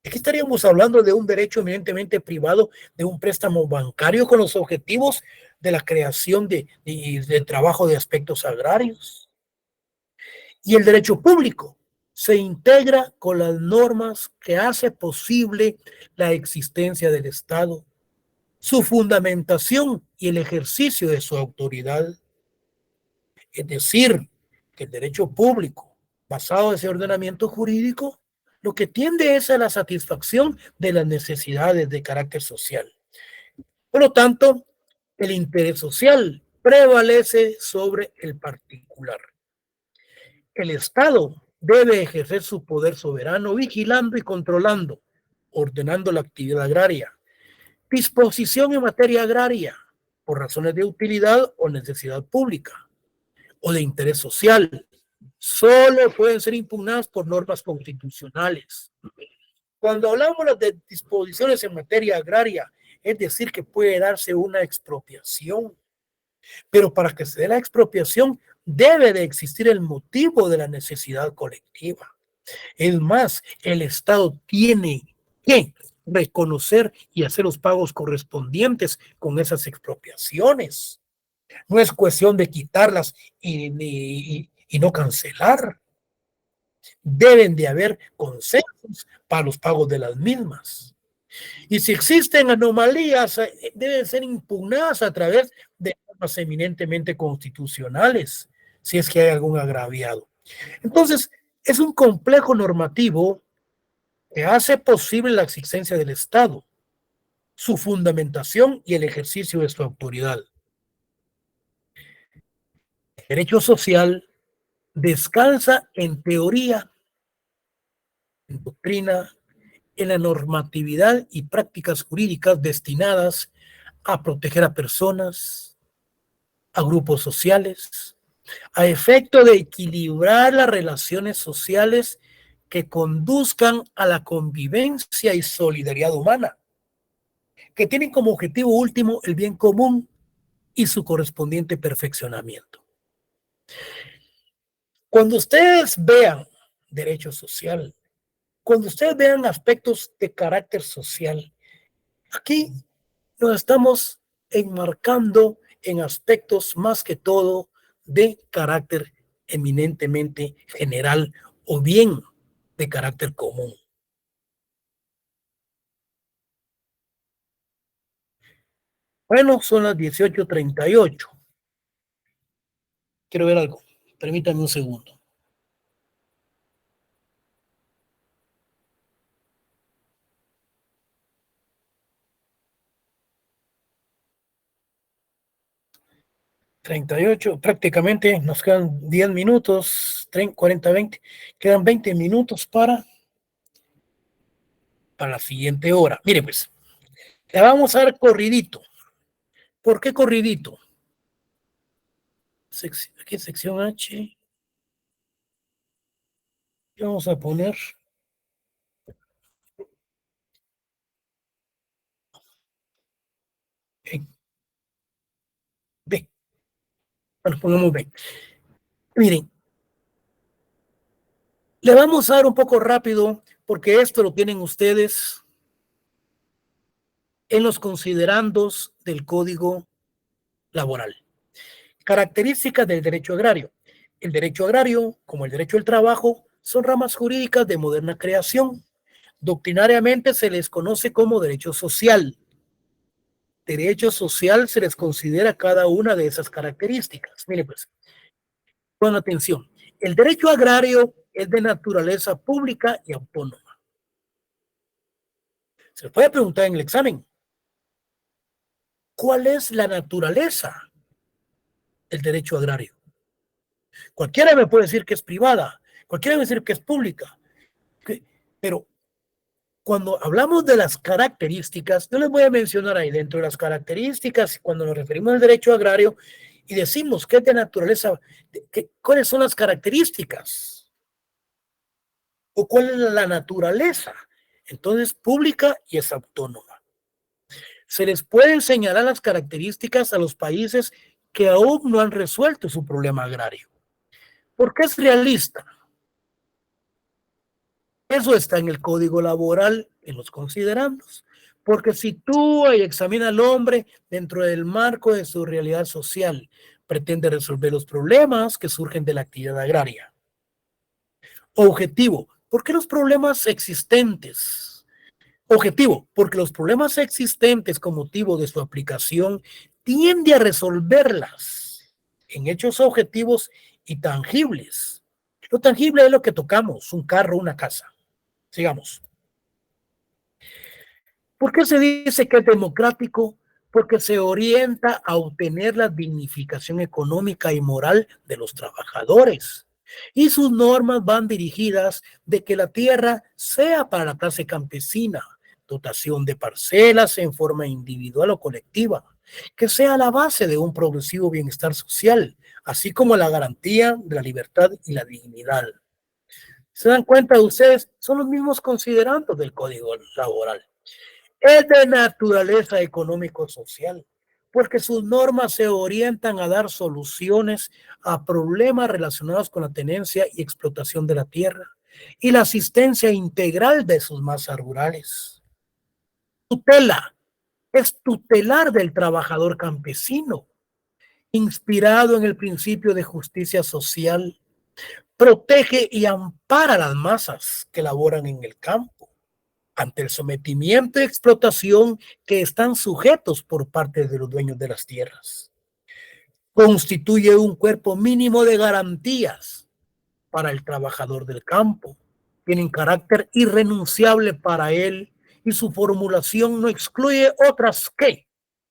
Aquí estaríamos hablando de un derecho eminentemente privado, de un préstamo bancario con los objetivos de la creación de trabajo de aspectos agrarios. Y el derecho público se integra con las normas que hace posible la existencia del Estado, su fundamentación y el ejercicio de su autoridad. Es decir, que el derecho público, basado en ese ordenamiento jurídico, lo que tiende es a la satisfacción de las necesidades de carácter social. Por lo tanto, el interés social prevalece sobre el particular. El Estado debe ejercer su poder soberano vigilando y controlando, ordenando la actividad agraria, disposición en materia agraria por razones de utilidad o necesidad pública o de interés social. Solo pueden ser impugnadas por normas constitucionales. Cuando hablamos de disposiciones en materia agraria, es decir, que puede darse una expropiación, pero para que se dé la expropiación debe de existir el motivo de la necesidad colectiva. Es más, el Estado tiene que reconocer y hacer los pagos correspondientes con esas expropiaciones. No es cuestión de quitarlas y no cancelar. Deben de haber consensos para los pagos de las mismas. Y si existen anomalías, deben ser impugnadas a través de normas eminentemente constitucionales, si es que hay algún agraviado. Entonces, es un complejo normativo que hace posible la existencia del Estado, su fundamentación y el ejercicio de su autoridad. El derecho social descansa en teoría, en doctrina, en la normatividad y prácticas jurídicas destinadas a proteger a personas, a grupos sociales, a efecto de equilibrar las relaciones sociales que conduzcan a la convivencia y solidaridad humana, que tienen como objetivo último el bien común y su correspondiente perfeccionamiento. Cuando ustedes vean derecho social, cuando ustedes vean aspectos de carácter social, aquí nos estamos enmarcando en aspectos más que todo de carácter eminentemente general o bien de carácter común. Bueno, son las 18:38. Quiero ver algo. Permítanme un segundo. Prácticamente nos quedan 10 minutos, 30, 40, 20. Quedan 20 minutos para la siguiente hora. Mire, pues, le vamos a dar corridito. ¿Por qué corridito? Aquí sección H. Vamos a poner en B. Bueno, pongamos B. Miren, le vamos a dar un poco rápido porque esto lo tienen ustedes en los considerandos del Código Laboral. Características del derecho agrario. El derecho agrario, como el derecho del trabajo, son ramas jurídicas de moderna creación. Doctrinariamente se les conoce como derecho social. Derecho social se les considera cada una de esas características. Mire pues, con atención. El derecho agrario es de naturaleza pública y autónoma. Se les puede preguntar en el examen, ¿cuál es la naturaleza del derecho agrario? Cualquiera me puede decir que es privada, cualquiera me puede decir que es pública, pero cuando hablamos de las características, yo les voy a mencionar ahí dentro de las características, cuando nos referimos al derecho agrario y decimos que es de naturaleza, ¿cuáles son las características? ¿O cuál es la naturaleza? Entonces, pública y es autónoma. Se les pueden señalar las características a los países que aún no han resuelto su problema agrario. ¿Por qué es realista? Eso está en el Código Laboral, en los considerandos. Porque si tú examinas al hombre dentro del marco de su realidad social, pretende resolver los problemas que surgen de la actividad agraria. Objetivo, ¿por qué los problemas existentes? Objetivo, porque los problemas existentes con motivo de su aplicación tiende a resolverlas en hechos objetivos y tangibles. Lo tangible es lo que tocamos, un carro, una casa. Sigamos. ¿Por qué se dice que es democrático? Porque se orienta a obtener la dignificación económica y moral de los trabajadores. Y sus normas van dirigidas de que la tierra sea para la clase campesina, dotación de parcelas en forma individual o colectiva, que sea la base de un progresivo bienestar social, así como la garantía de la libertad y la dignidad. ¿Se dan cuenta ustedes? Son los mismos considerandos del Código Laboral. Es de naturaleza económico-social, porque sus normas se orientan a dar soluciones a problemas relacionados con la tenencia y explotación de la tierra y la asistencia integral de sus masas rurales. Tutela es tutelar del trabajador campesino, inspirado en el principio de justicia social. Protege y ampara a las masas que laboran en el campo ante el sometimiento y explotación que están sujetos por parte de los dueños de las tierras. Constituye un cuerpo mínimo de garantías para el trabajador del campo. Tienen carácter irrenunciable para él y su formulación no excluye otras que,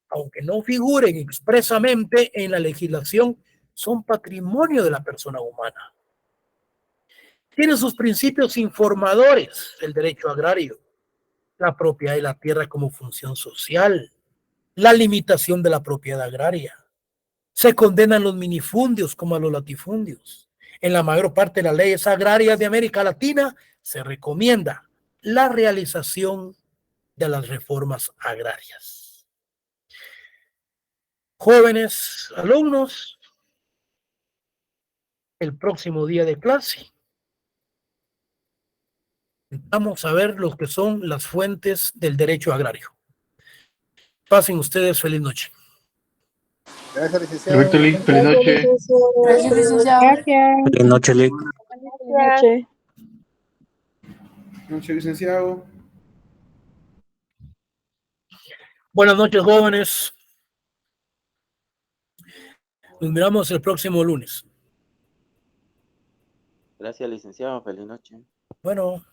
aunque no figuren expresamente en la legislación, son patrimonio de la persona humana. Tiene sus principios informadores el derecho agrario, la propiedad de la tierra como función social, la limitación de la propiedad agraria. Se condenan los minifundios como a los latifundios. En la mayor parte de las leyes agrarias de América Latina se recomienda la realización de las reformas agrarias. Jóvenes alumnos, el próximo día de clase vamos a ver lo que son las fuentes del derecho agrario. Pasen ustedes feliz noche. Gracias, licenciado. Perfecto, Lick. Feliz noche. Gracias, licenciado. Gracias. Feliz noche, Lick. Buenas noches. Buenas noches, licenciado. Buenas noches, jóvenes. Nos miramos el próximo lunes. Gracias, licenciado. Feliz noche. Bueno.